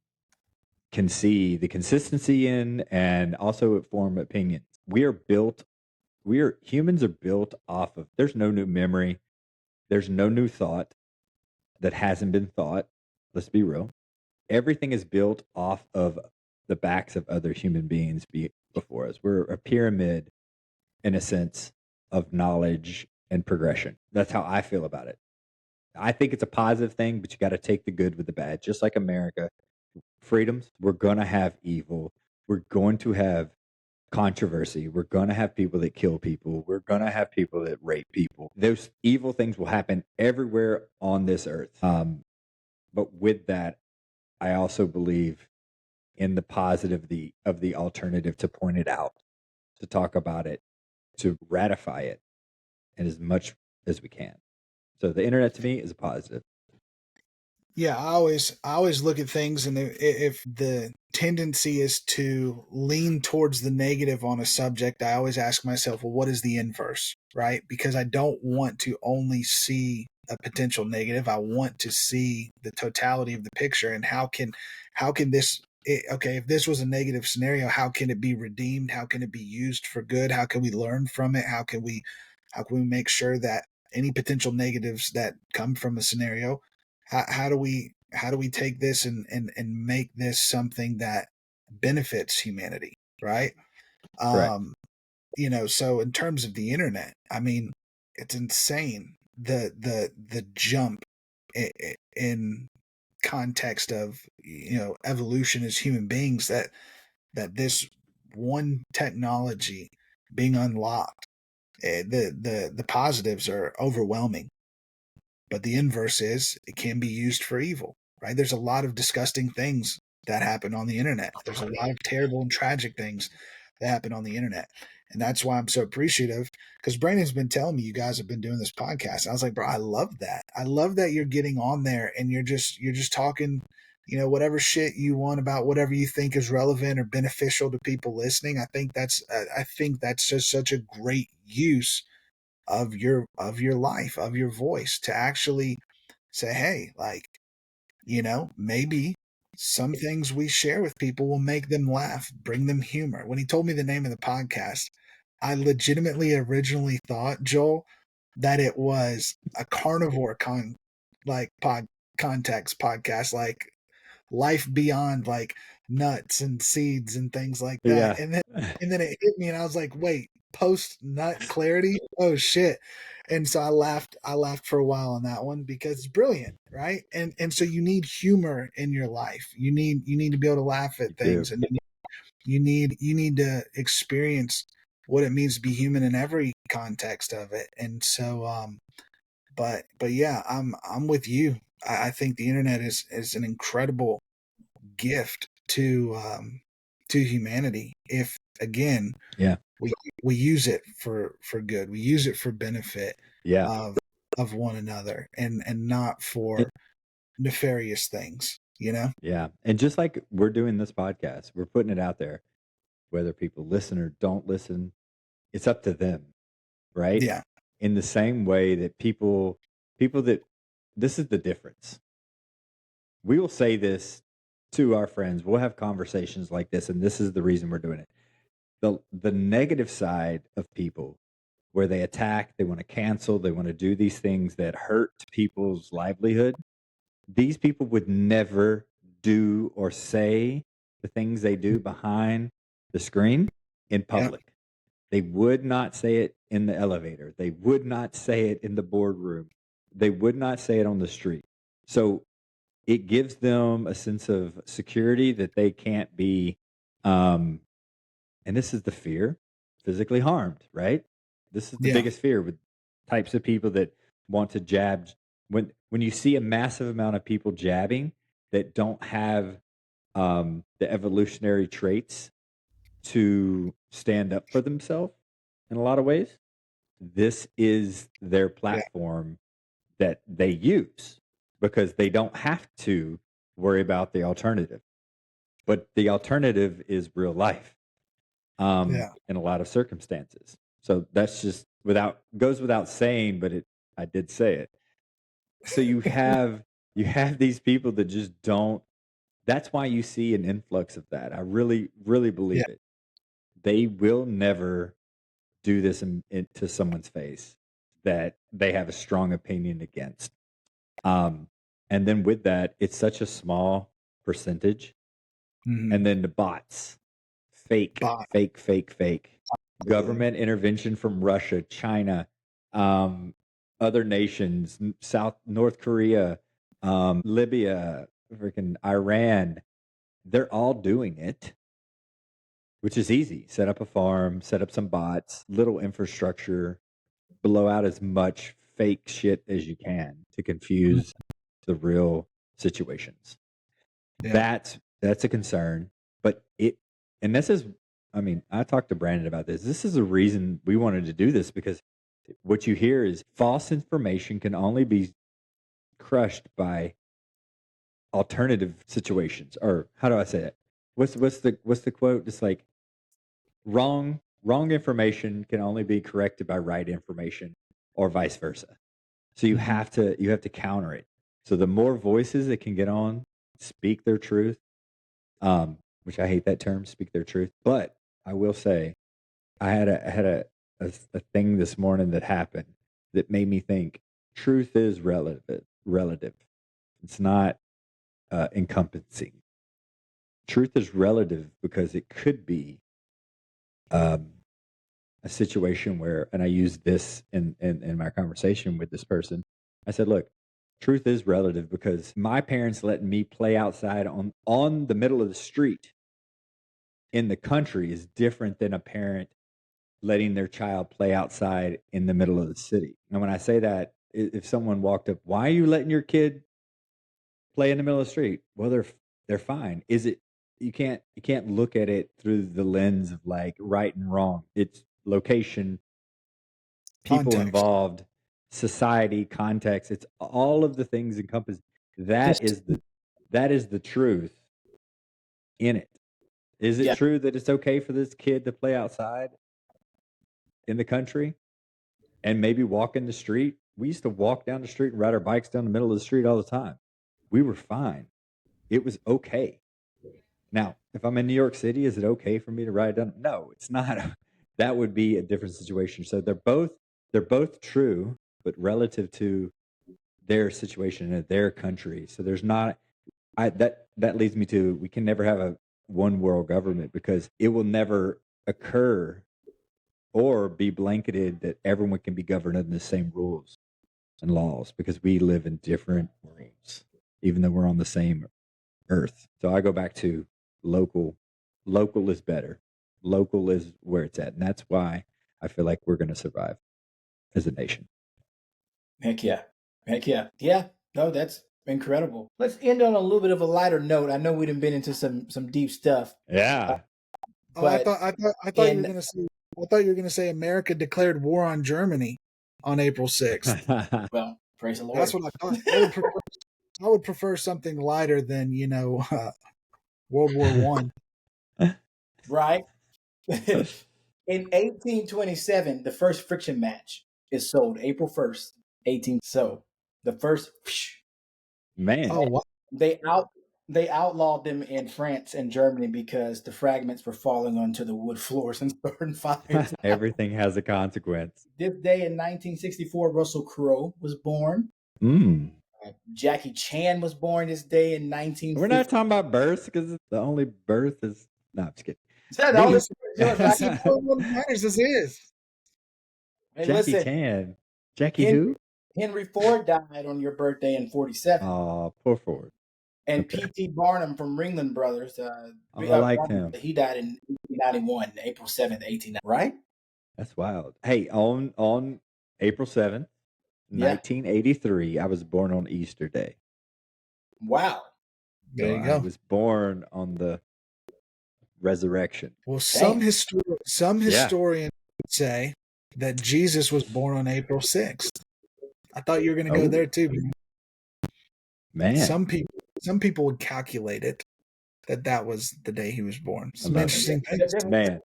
can see the consistency in and also form opinions. Humans are built off of, there's no new memory, there's no new thought that hasn't been thought. Let's be real. Everything is built off of the backs of other human beings before us. We're a pyramid in a sense of knowledge and progression. That's how I feel about it. I think it's a positive thing, but you got to take the good with the bad. Just like America, freedoms, we're going to have evil. We're going to have controversy. We're going to have people that kill people. We're going to have people that rape people. Those evil things will happen everywhere on this earth. But with that, I also believe in the positive of the alternative, to point it out, to talk about it, to ratify it, and as much as we can. So the internet to me is a positive. Yeah, I always look at things, and if the tendency is to lean towards the negative on a subject, I always ask myself, well, what is the inverse, right? Because I don't want to only see a potential negative. I want to see the totality of the picture, and how can this okay, if this was a negative scenario, how can it be redeemed? How can it be used for good? How can we learn from it? How can we make sure that any potential negatives that come from a scenario, how do we take this and make this something that benefits humanity, right? Correct. um so in terms of the internet, I mean, it's insane, the jump in context of evolution as human beings, that this one technology being unlocked, the positives are overwhelming. But the inverse is it can be used for evil, right? There's a lot of disgusting things that happen on the internet. There's a lot of terrible and tragic things that happen on the internet. And that's why I'm so appreciative, because Brandon's been telling me you guys have been doing this podcast. I was like, bro, I love that. I love that you're getting on there and you're just talking, whatever shit you want about whatever you think is relevant or beneficial to people listening. I think that's just such a great use of your life, of your voice, to actually say, hey, like, maybe some things we share with people will make them laugh, bring them humor. When he told me the name of the podcast, I legitimately originally thought, Joel, that it was a carnivore like context podcast, like life beyond, like nuts and seeds and things like that. Yeah. And then it hit me, and I was like, wait, post nut clarity? Oh shit. And so I laughed for a while on that one, because it's brilliant, right? And so you need humor in your life. You need to be able to laugh You at do. things, and you need to experience what it means to be human in every context of it. And so but yeah, I'm with you. I think the internet is an incredible gift to humanity, if, again, Yeah. we use it for good. We use it for benefit Yeah. of one another, and not And, for nefarious things, yeah. And just like we're doing this podcast, we're putting it out there. Whether people listen or don't listen, it's up to them, right? Yeah. In the same way that people that this is the difference. We will say this to our friends. We'll have conversations like this, and this is the reason we're doing it. The negative side of people, where they attack, they want to cancel, they want to do these things that hurt people's livelihood. These people would never do or say the things they do behind the screen in public. They would not say it in the elevator. They would not say it in the boardroom. They would not say it on the street. So it gives them a sense of security that they can't be, and this is the fear, physically harmed, right? This is the biggest fear with types of people that want to jab. When you see a massive amount of people jabbing that don't have the evolutionary traits to stand up for themselves in a lot of ways, this is their platform that they use because they don't have to worry about the alternative. But the alternative is real life in a lot of circumstances. So that's just goes without saying, but I did say it. So you have these people that just don't. That's why you see an influx of that. I really, really believe it. They will never do this to someone's face that they have a strong opinion against. And then with that, it's such a small percentage. And then the bots, fake. Government intervention from Russia, China, other nations, North Korea, Libya, freaking Iran. They're all doing it, which is easy. Set up a farm, set up some bots, little infrastructure, blow out as much fake shit as you can to confuse the real situations. That's a concern. But this is, I mean, I talked to Brandon about this. This is the reason we wanted to do this, because what you hear is false information can only be crushed by alternative situations. Or how do I say it? What's the quote? Just like wrong information can only be corrected by right information, or vice versa. So you have to counter it. So the more voices that can get on, speak their truth, which I hate that term, speak their truth. But I will say, I had a thing this morning that happened that made me think truth is relative. It's not encompassing. Truth is relative because it could be a situation where, and I used this in my conversation with this person. I said, look, truth is relative because my parents letting me play outside on the middle of the street in the country is different than a parent letting their child play outside in the middle of the city. And when I say that, if someone walked up, why are you letting your kid play in the middle of the street? Well, they're fine. Is it? You can't look at it through the lens of like right and wrong. It's location, people involved, society, context. It's all of the things encompassed. That is the truth in it. Is it true that it's okay for this kid to play outside in the country and maybe walk in the street? We used to walk down the street and ride our bikes down the middle of the street all the time. We were fine. It was okay. Now, if I'm in New York City, is it okay for me to ride down? No, it's not. That would be a different situation. So they're both true, but relative to their situation in their country. So there's not. That leads me to, we can never have a one world government because it will never occur or be blanketed that everyone can be governed under the same rules and laws, because we live in different worlds, even though we're on the same earth. So I go back to local. Local is better. Local is where it's at. And that's why I feel like we're going to survive as a nation. Heck yeah. Yeah. No, that's incredible. Let's end on a little bit of a lighter note. I know we've been into some deep stuff. Yeah. I thought you were going to say, I thought you were going to say America declared war on Germany on April 6th. Well, praise the Lord. That's what I thought. I would prefer something lighter than, World War I. Right. In 1827, the first friction match is sold. April 1st, 18. So the first, man. Oh, wow. They They outlawed them in France and Germany because the fragments were falling onto the wood floors and starting fires. Everything has a consequence. This day in 1964, Russell Crowe was born. Mm. Jackie Chan was born this day in We're not 1950. talking about births because the only birth is no, I'm just kidding. The only Me, Jackie, What matters this is. hey, Jackie listen, Chan. Jackie who? Henry Ford died on your birthday in 47. Oh, poor Ford. And Okay. P.T. Barnum from Ringling Brothers, Oh, I liked him. he died in 1891, April 7th, 1890, right? That's wild. Hey, on April 7th, Yeah. 1983, I was born on Easter Day. Wow. There So you go. I was born on the resurrection. Well, some Damn. historians would say that Jesus was born on April 6th. I thought you were going to go Oh. there too. Man. Some people would calculate it that was the day he was born. Some love interesting it. things. Man,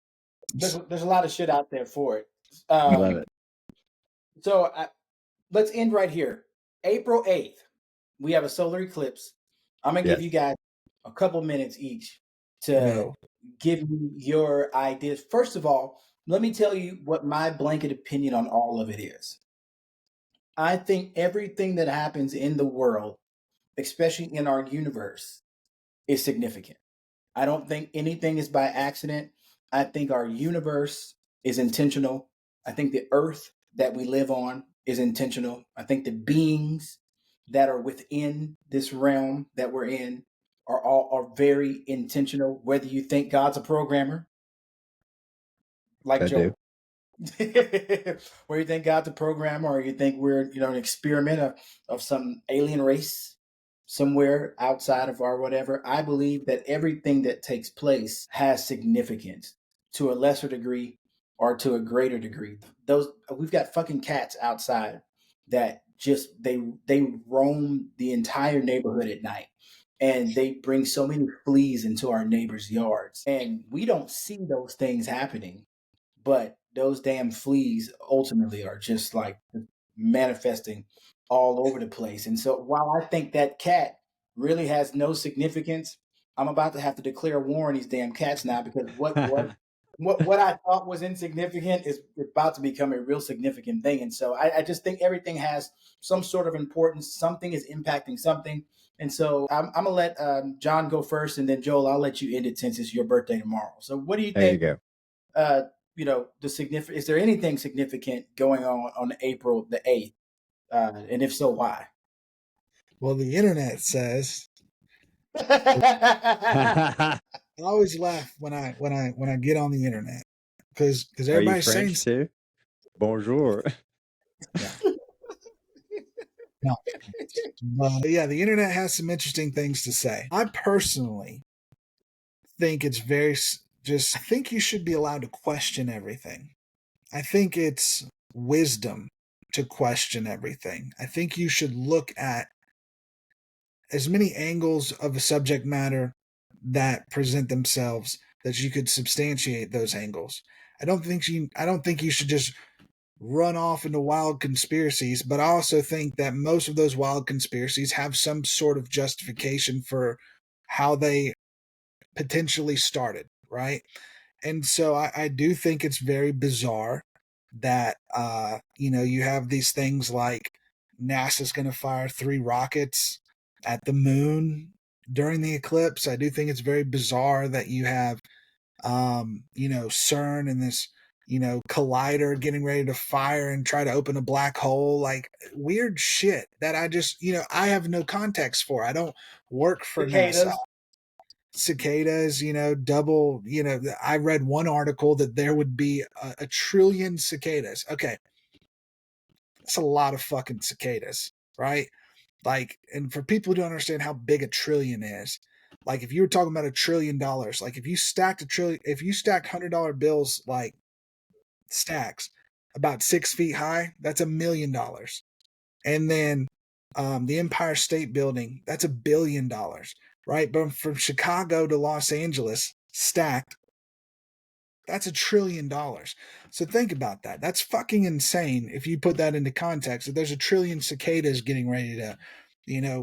There's a lot of shit out there for it. I love it. So let's end right here. April 8th, we have a solar eclipse. I'm going to give you guys a couple minutes each to give me your ideas. First of all, let me tell you what my blanket opinion on all of it is. I think everything that happens in the world, especially in our universe, is significant. I don't think anything is by accident. I think our universe is intentional. I think the earth that we live on is intentional. I think the beings that are within this realm that we're in are very intentional. Whether you think God's a programmer, like I Joel, do. where you think God's a programmer, or you think we're an experiment of some alien race somewhere outside of our whatever. I believe that everything that takes place has significance to a lesser degree or to a greater degree. Those we've got fucking cats outside that just they roam the entire neighborhood at night. And they bring so many fleas into our neighbors' yards. And we don't see those things happening, but those damn fleas ultimately are just like manifesting all over the place. And so while I think that cat really has no significance, I'm about to have to declare war on these damn cats now, because what I thought was insignificant is about to become a real significant thing. And so I just think everything has some sort of importance. Something is impacting something. And so I'm gonna let John go first, and then Joel, I'll let you end it since it's your birthday tomorrow. So what do you There you think? go. The significant, is there anything significant going on April the 8th? And if so, why? Well, the internet says. I always laugh when I get on the internet because Are you everybody's saying French too? Bonjour. no. But yeah, the internet has some interesting things to say. I personally think it's I think you should be allowed to question everything. I think it's wisdom to question everything. I think you should look at as many angles of a subject matter that present themselves that you could substantiate those angles. I don't think you should just run off into wild conspiracies, but I also think that most of those wild conspiracies have some sort of justification for how they potentially started, right? And so I do think it's very bizarre that you have these things like NASA's going to fire 3 rockets at the moon during the eclipse. I do think it's very bizarre that you have CERN and this collider getting ready to fire and try to open a black hole, like weird shit that I just I have no context for. I don't work for Cicadas. NASA. Cicadas, double, I read one article that there would be a trillion cicadas. Okay. That's a lot of fucking cicadas, right? Like, and for people who don't understand how big a trillion is, like if you were talking about $1 trillion, like if you stacked $100 bills, like stacks about 6 feet high, that's $1 million. And then the Empire State Building, that's $1 billion, right? But from Chicago to Los Angeles, stacked, that's $1 trillion. So think about that. That's fucking insane if you put that into context. That there's 1 trillion cicadas getting ready to,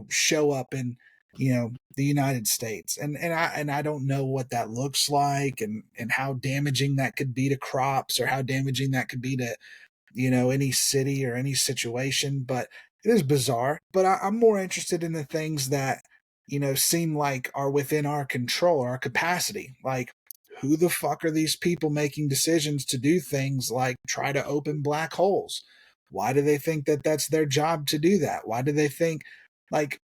show up in the United States. And I don't know what that looks like, and how damaging that could be to crops, or how damaging that could be to any city or any situation. But it is bizarre. But I'm more interested in the things that seem like are within our control, our capacity. Like, who the fuck are these people making decisions to do things like try to open black holes? Why do they think that that's their job to do that? Why do they think, like,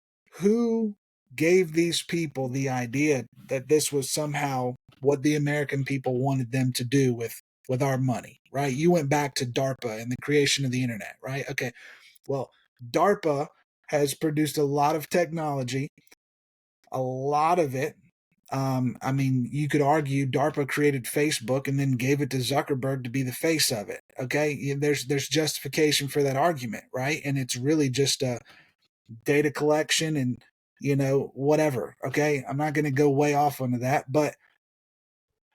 who gave these people the idea that this was somehow what the American people wanted them to do with our money, right? You went back to DARPA and the creation of the internet, right? Okay. Well, DARPA has produced a lot of technology, a lot of it. I mean, you could argue DARPA created Facebook and then gave it to Zuckerberg to be the face of it. Okay, there's justification for that argument, right? And it's really just a data collection and whatever. Okay, I'm not going to go way off onto that, but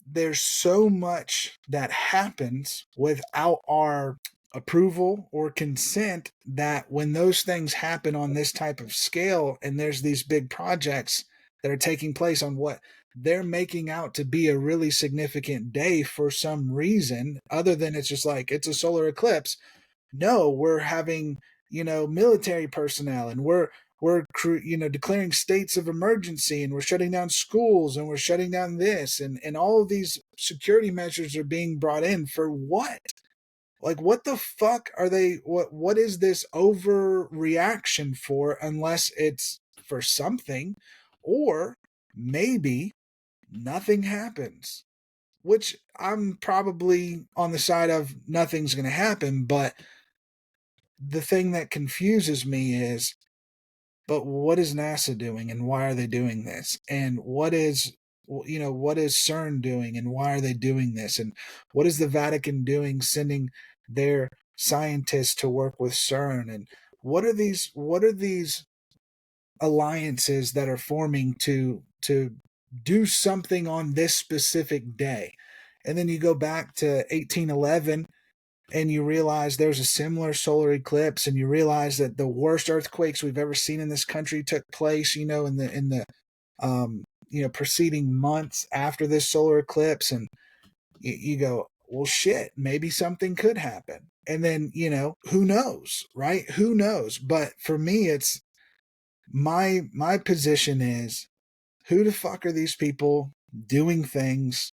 there's so much that happens without our approval or consent, that when those things happen on this type of scale, and there's these big projects that are taking place on what they're making out to be a really significant day for some reason, other than it's just like it's a solar eclipse. No, we're having military personnel, and we're declaring states of emergency, and we're shutting down schools, and we're shutting down this, and all of these security measures are being brought in for what? Like, what the fuck are they? What is this overreaction for? Unless it's for something, or maybe nothing happens, which I'm probably on the side of nothing's going to happen. But the thing that confuses me is, but what is NASA doing, and why are they doing this? And what is CERN doing, and why are they doing this? And what is the Vatican doing, sending their scientists to work with CERN? And what are these alliances that are forming to do something on this specific day? And then you go back to 1811, and you realize there's a similar solar eclipse, and you realize that the worst earthquakes we've ever seen in this country took place, in the preceding months after this solar eclipse. And you go, well, shit, maybe something could happen. And then, who knows, right? Who knows? But for me, it's my position is, who the fuck are these people doing things?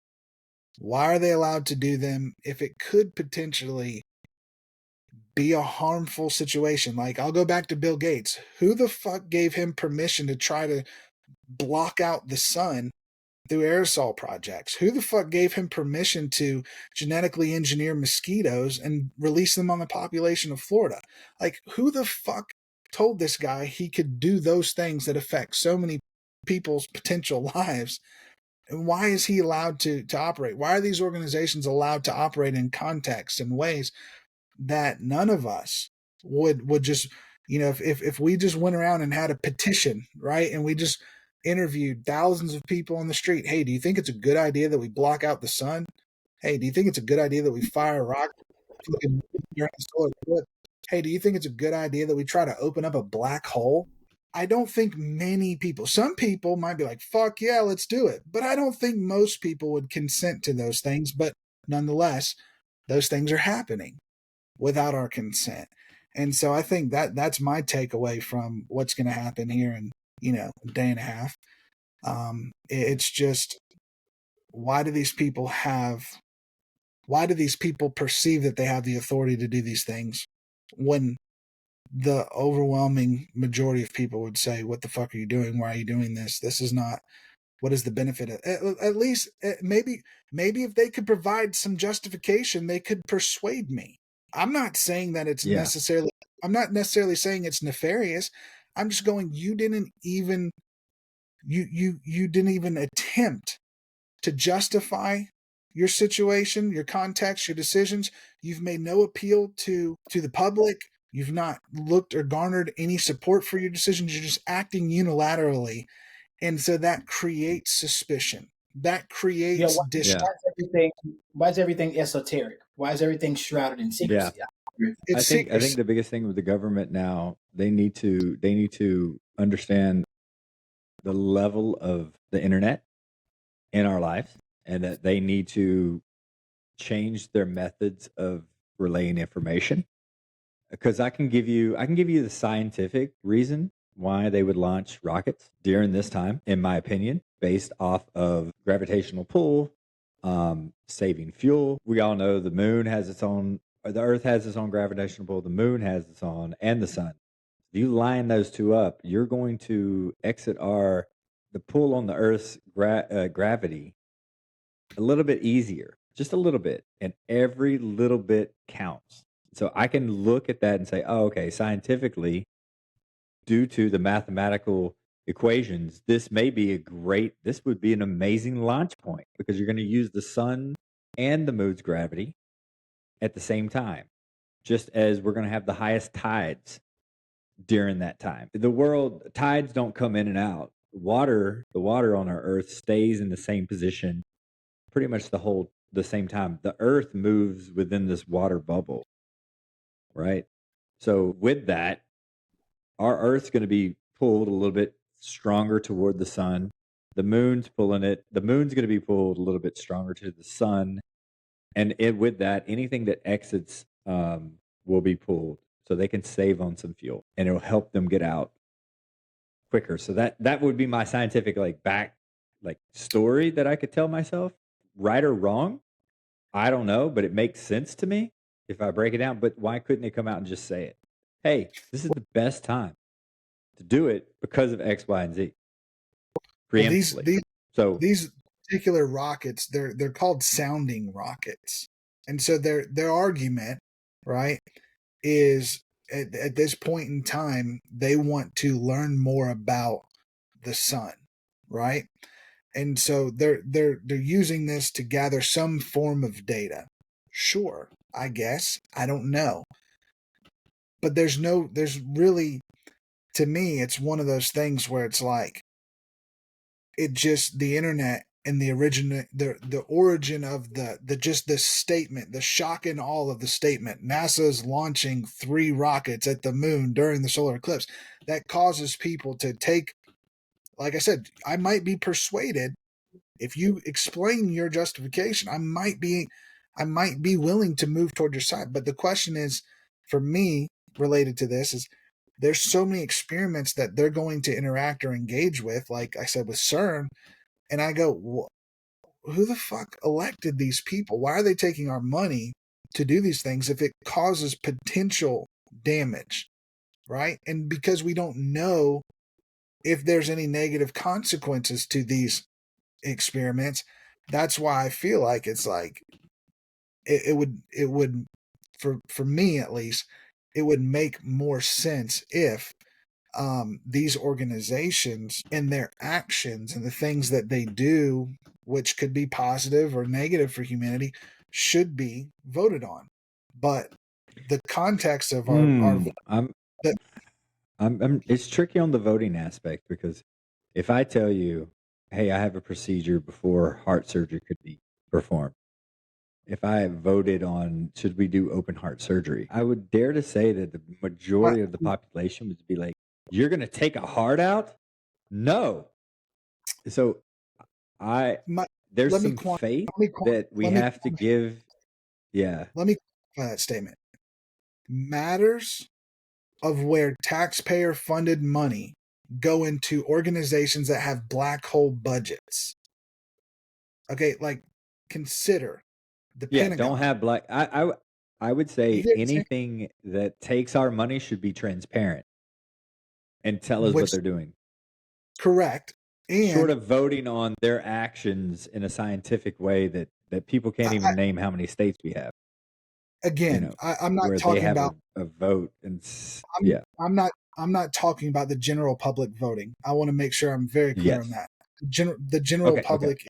Why are they allowed to do them if it could potentially be a harmful situation? Like, I'll go back to Bill Gates. Who the fuck gave him permission to try to block out the sun through aerosol projects? Who the fuck gave him permission to genetically engineer mosquitoes and release them on the population of Florida? Like, who the fuck told this guy he could do those things that affect so many people's potential lives? And why is he allowed to operate? Why are these organizations allowed to operate in contexts and ways that none of us would just, if we just went around and had a petition, right, and we just interviewed thousands of people on the street? Hey, do you think it's a good idea that we block out the sun? Hey, do you think it's a good idea that we fire a rock during the solar eclipse? Hey, do you think it's a good idea that we try to open up a black hole? I don't think many people, some people might be like, fuck yeah, let's do it. But I don't think most people would consent to those things. But nonetheless, those things are happening without our consent. And so I think that's my takeaway from what's going to happen here in, a day and a half. It's just, why do these people perceive that they have the authority to do these things, when the overwhelming majority of people would say, what the fuck are you doing? Why are you doing this? This is not, what is the benefit of, at least maybe if they could provide some justification, they could persuade me. I'm not saying that it's Yeah. I'm not necessarily saying it's nefarious. I'm just going, you didn't even attempt to justify your situation, your context, your decisions. You've made no appeal to the public. You've not looked or garnered any support for your decisions. You're just acting unilaterally. And so that creates suspicion. That Yeah, creates Yeah. why is everything esoteric? Why is everything shrouded in Yeah. secrecy? I it's think secrecy. the biggest thing with the government now, they need to understand the level of the internet in our lives, and that they need to change their methods of relaying information. Because I can give you the scientific reason why they would launch rockets during this time, in my opinion, based off of gravitational pull, saving fuel. We all know the moon has its own, or the Earth has its own gravitational pull. The moon has its own, and the sun. You line those two up, you're going to exit the pull on the Earth's gravity a little bit easier, just a little bit, and every little bit counts. So I can look at that and say, oh, okay, scientifically, due to the mathematical equations, this would be an amazing launch point, because you're going to use the sun and the moon's gravity at the same time, just as we're going to have the highest tides during that time. Tides don't come in and out. The water on our Earth stays in the same position pretty much the same time. The Earth moves within this water bubble, right? So with that, our Earth's going to be pulled a little bit stronger toward the sun. The moon's pulling it. The moon's going to be pulled a little bit stronger to the sun, and with that, anything that exits will be pulled, so they can save on some fuel, and it'll help them get out quicker. So that would be my scientific story that I could tell myself. Right or wrong, I don't know, but it makes sense to me if I break it down. But why couldn't they come out and just say it? Hey, this is the best time to do it because of X, Y, and Z. Well, Preemptively. these particular rockets, they're called sounding rockets, and so their argument, right, is at this point in time they want to learn more about the sun, right? And so they're using this to gather some form of data. Sure, I guess. I don't know. But there's really, to me, it's one of those things where it's like, the internet and the origin of the statement, the shock and awe of the statement, NASA's launching 3 rockets at the moon during the solar eclipse, that causes people to take, like I said, I might be persuaded. If you explain your justification, I might be willing to move toward your side. But the question is, for me, related to this, is there's so many experiments that they're going to interact or engage with, like I said with CERN, and I go, who the fuck elected these people? Why are they taking our money to do these things if it causes potential damage, right? And because we don't know if there's any negative consequences to these experiments, that's why I feel like it's like it would for me at least, it would make more sense if these organizations and their actions and the things that they do, which could be positive or negative for humanity, should be voted on. But the context of it's tricky on the voting aspect, because if I tell you, hey, I have a procedure before heart surgery could be performed, if I voted on should we do open heart surgery, I would dare to say that the majority of the population would be like, you're going to take a heart out? No. So there's some faith that we have to give. Yeah. Let me qualify that statement. Matters of where taxpayer funded money go into organizations that have black hole budgets. Okay, like consider the Pentagon. Don't have black. I would say anything that takes our money should be transparent and tell us what they're doing. Correct. And short of voting on their actions in a scientific way that people can't even name how many states we have. Again, I'm not talking about a vote, and I'm not talking about the general public voting. I want to make sure I'm very clear on that. The general public is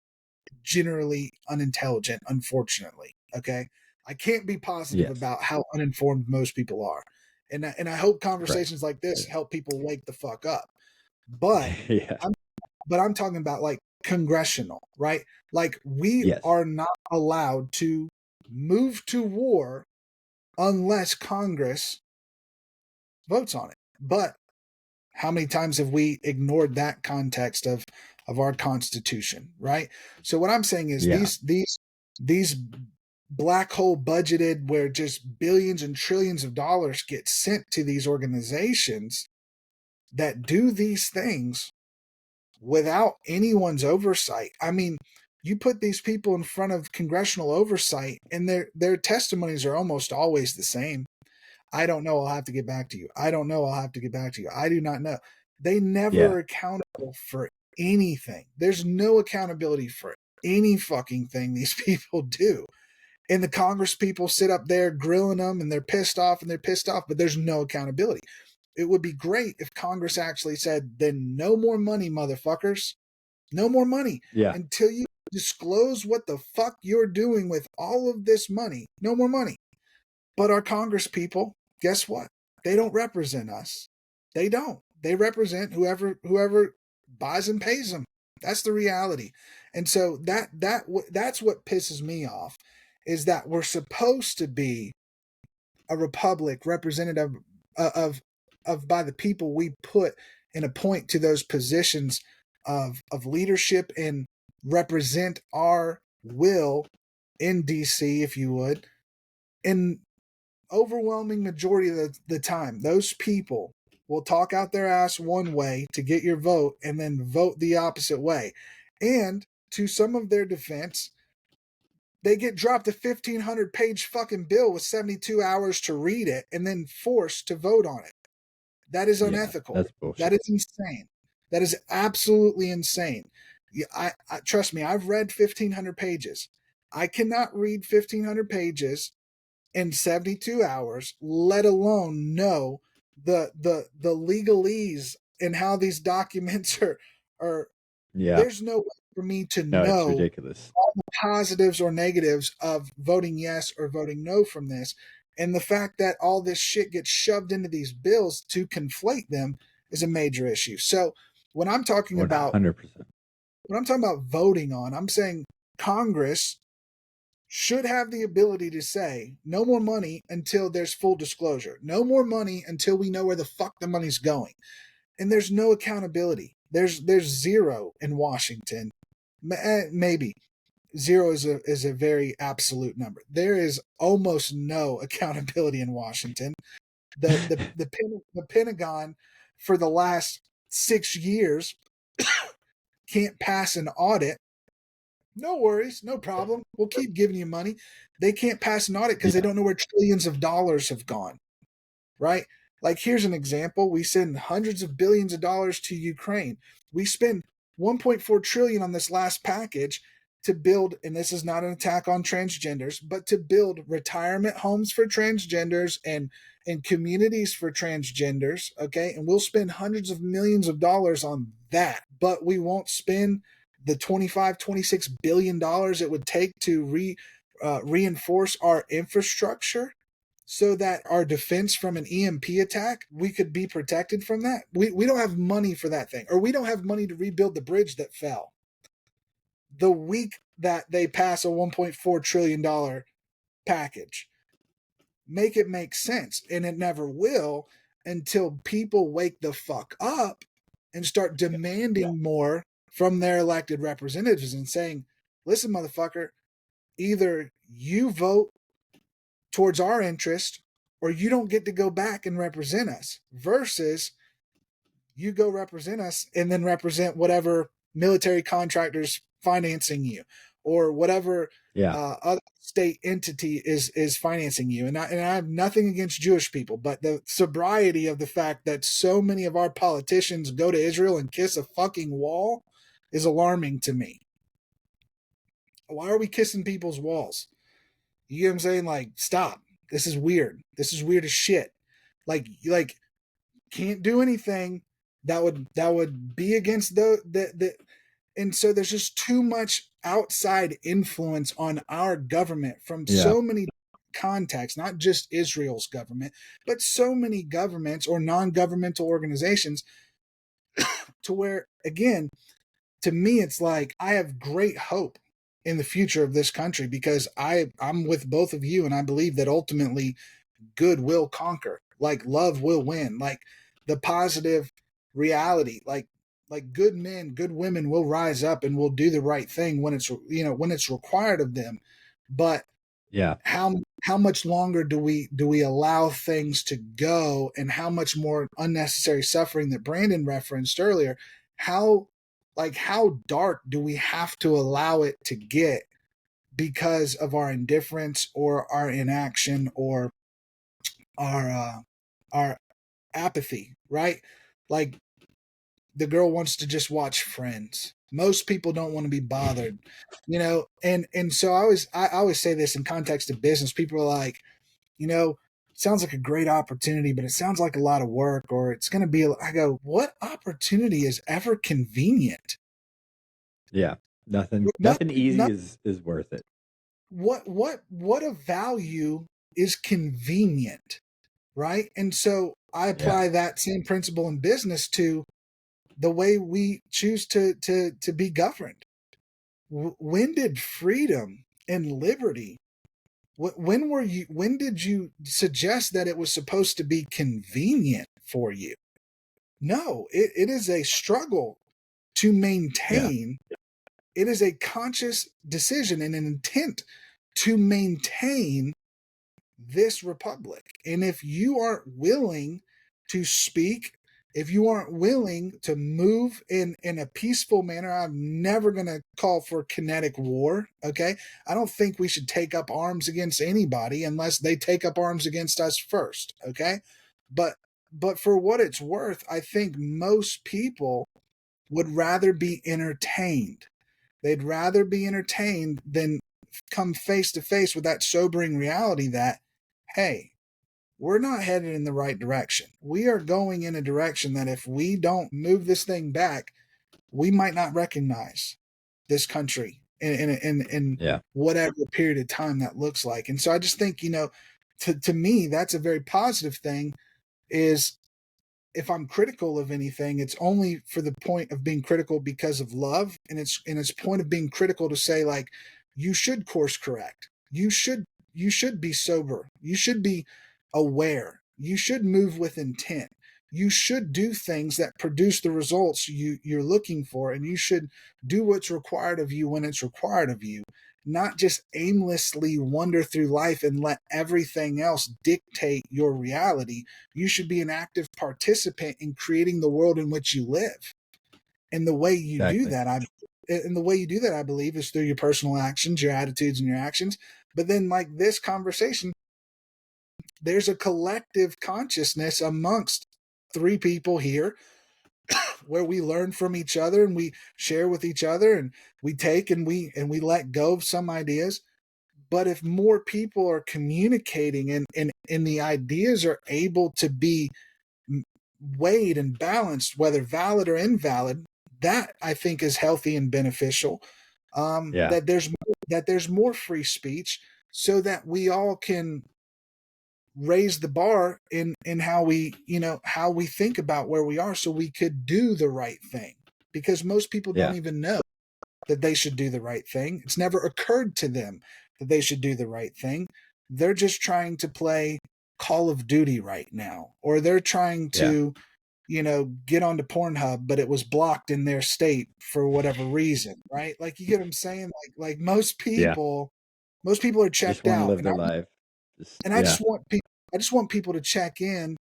generally unintelligent, unfortunately. Okay, I can't be positive about how uninformed most people are, and I hope conversations like this help people wake the fuck up. But I'm talking about like congressional, right? Like we are not allowed to move to war unless Congress votes on it. But How many times have we ignored that context of our Constitution, right? So what I'm saying is these black hole budgeted where just billions and trillions of dollars get sent to these organizations that do these things without anyone's oversight. I mean, you put these people in front of congressional oversight and their testimonies are almost always the same. I don't know, I'll have to get back to you. I don't know, I'll have to get back to you. I do not know. They never are accountable for anything. There's no accountability for any fucking thing these people do. And the Congress people sit up there grilling them and they're pissed off, but there's no accountability. It would be great if Congress actually said, then no more money, motherfuckers. No more money until you disclose what the fuck you're doing with all of this money. No more money. But our Congress people, guess what? They don't represent us. They don't. They represent whoever buys and pays them. That's the reality. And so that's what pisses me off, is that we're supposed to be a republic representative of by the people we put and appoint to those positions of leadership and represent our will in DC, if you would. In overwhelming majority of the time, those people will talk out their ass one way to get your vote and then vote the opposite way. And to some of their defense, they get dropped a 1,500-page fucking bill with 72 hours to read it and then forced to vote on it. That is unethical. That's bullshit. That is insane. That is absolutely insane. I trust me, I've read 1,500 pages. I cannot read 1,500 pages in 72 hours, let alone know the legalese and how these documents are. There's no way for me to know it's ridiculous. All the positives or negatives of voting yes or voting no from this. And the fact that all this shit gets shoved into these bills to conflate them is a major issue. So when I'm talking 100%. about when I'm talking about voting on, I'm saying Congress should have the ability to say no more money until there's full disclosure. No more money until we know where the fuck the money's going. And there's no accountability. There's zero in Washington. Maybe zero is a very absolute number. There is almost no accountability in Washington. The Pentagon for the last 6 years can't pass an audit. No worries, no problem. We'll keep giving you money. They can't pass an audit because they don't know where trillions of dollars have gone, right? Like, here's an example. We send hundreds of billions of dollars to Ukraine. We spend 1.4 trillion on this last package to build, and this is not an attack on transgenders, but to build retirement homes for transgenders and communities for transgenders, okay? And we'll spend hundreds of millions of dollars on that, but we won't spend the $26 billion it would take to reinforce our infrastructure so that our defense from an EMP attack, we could be protected from that. We don't have money for that thing, or we don't have money to rebuild the bridge that fell. The week that they pass a $1.4 trillion package, make it make sense. And it never will until people wake the fuck up and start demanding more from their elected representatives and saying, listen, motherfucker, either you vote towards our interest or you don't get to go back and represent us, versus you go represent us and then represent whatever military contractors financing you or whatever other state entity is financing you. And I have nothing against Jewish people, but the sobriety of the fact that so many of our politicians go to Israel and kiss a fucking wall is alarming to me. Why are we kissing people's walls? You know what I'm saying? Like, stop. This is weird. This is weird as shit. Like can't do anything that would be against the and so there's just too much outside influence on our government from so many contexts, not just Israel's government, but so many governments or non-governmental organizations, to where, again, to me, it's like I have great hope in the future of this country because I'm with both of you, and I believe that ultimately good will conquer. Like, love will win. Like, the positive reality. Like good men, good women will rise up and will do the right thing when it's when it's required of them. But Yeah. how much longer do we allow things to go, and how much more unnecessary suffering that Brandon referenced earlier? How dark do we have to allow it to get because of our indifference or our inaction or our apathy, right? Like the girl wants to just watch Friends. Most people don't want to be bothered, and so I always say this in context of business. People are like, it sounds like a great opportunity, but it sounds like a lot of work, or it's going to be. I go, what opportunity is ever convenient? Yeah. Nothing Nothing. easy is worth it. What of value is convenient, right? And so I apply that same principle in business to the way we choose to be governed. When did freedom and liberty? When did you suggest that it was supposed to be convenient for you? No, it is a struggle to maintain. It is a conscious decision and an intent to maintain this republic. And if you aren't willing to speak, if you aren't willing to move in a peaceful manner, I'm never going to call for kinetic war. Okay. I don't think we should take up arms against anybody unless they take up arms against us first. Okay. But, but for what it's worth, I think most people would rather be entertained. They'd rather be entertained than come face to face with that sobering reality that, hey, we're not headed in the right direction. We are going in a direction that if we don't move this thing back, we might not recognize this country in whatever period of time that looks like. And so I just think, to me, that's a very positive thing. Is if I'm critical of anything, it's only for the point of being critical because of love, and it's point of being critical to say, like, you should course correct. You should be sober. You should be aware. You should move with intent. You should do things that produce the results you're looking for, and you should do what's required of you when it's required of you, not just aimlessly wander through life and let everything else dictate your reality. You should be an active participant in creating the world in which you live. And the way you do that, I believe, is through your personal actions, your attitudes, and your actions. But then, like this conversation, there's a collective consciousness amongst three people here where we learn from each other and we share with each other, and we take and we let go of some ideas. But if more people are communicating and the ideas are able to be weighed and balanced, whether valid or invalid, that I think is healthy and beneficial. That there's more free speech, so that we all can raise the bar in how we think about where we are, so we could do the right thing. Because most people don't even know that they should do the right thing. It's never occurred to them that they should do the right thing. They're just trying to play Call of Duty right now, or they're trying to, get onto Pornhub, but it was blocked in their state for whatever reason, right? Like, you get what I'm saying? Like most people are Just checked want to out, live their life. I just want people to check in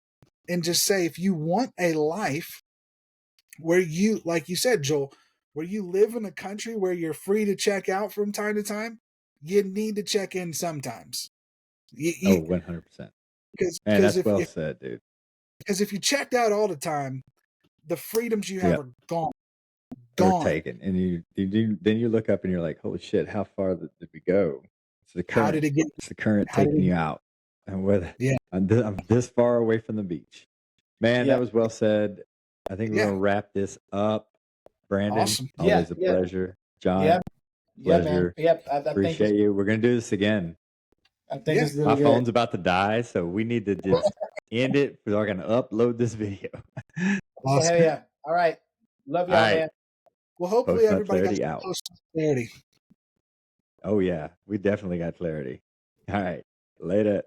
and just say, if you want a life where you, like you said, Joel, where you live in a country where you're free to check out from time to time, you need to check in sometimes. 100%. And Because that's well said, dude. Because if you checked out all the time, the freedoms you have are gone. They're taken, and you look up and you're like, holy shit, how far did we go? It's the current. How did it get? It's the current taking you out, and I'm this far away from the beach. Man, that was well said. I think we're gonna wrap this up. Brandon, awesome. Always a pleasure. John, pleasure. Man. Yep, I Appreciate you. We're gonna do this again. I think it's really My good. phone's about to die, so we need to just end it. We're gonna upload this video. Awesome. Hell yeah! All right, love y'all, man. Well, hopefully everybody got some post-clarity. Oh yeah, we definitely got clarity. All right, later.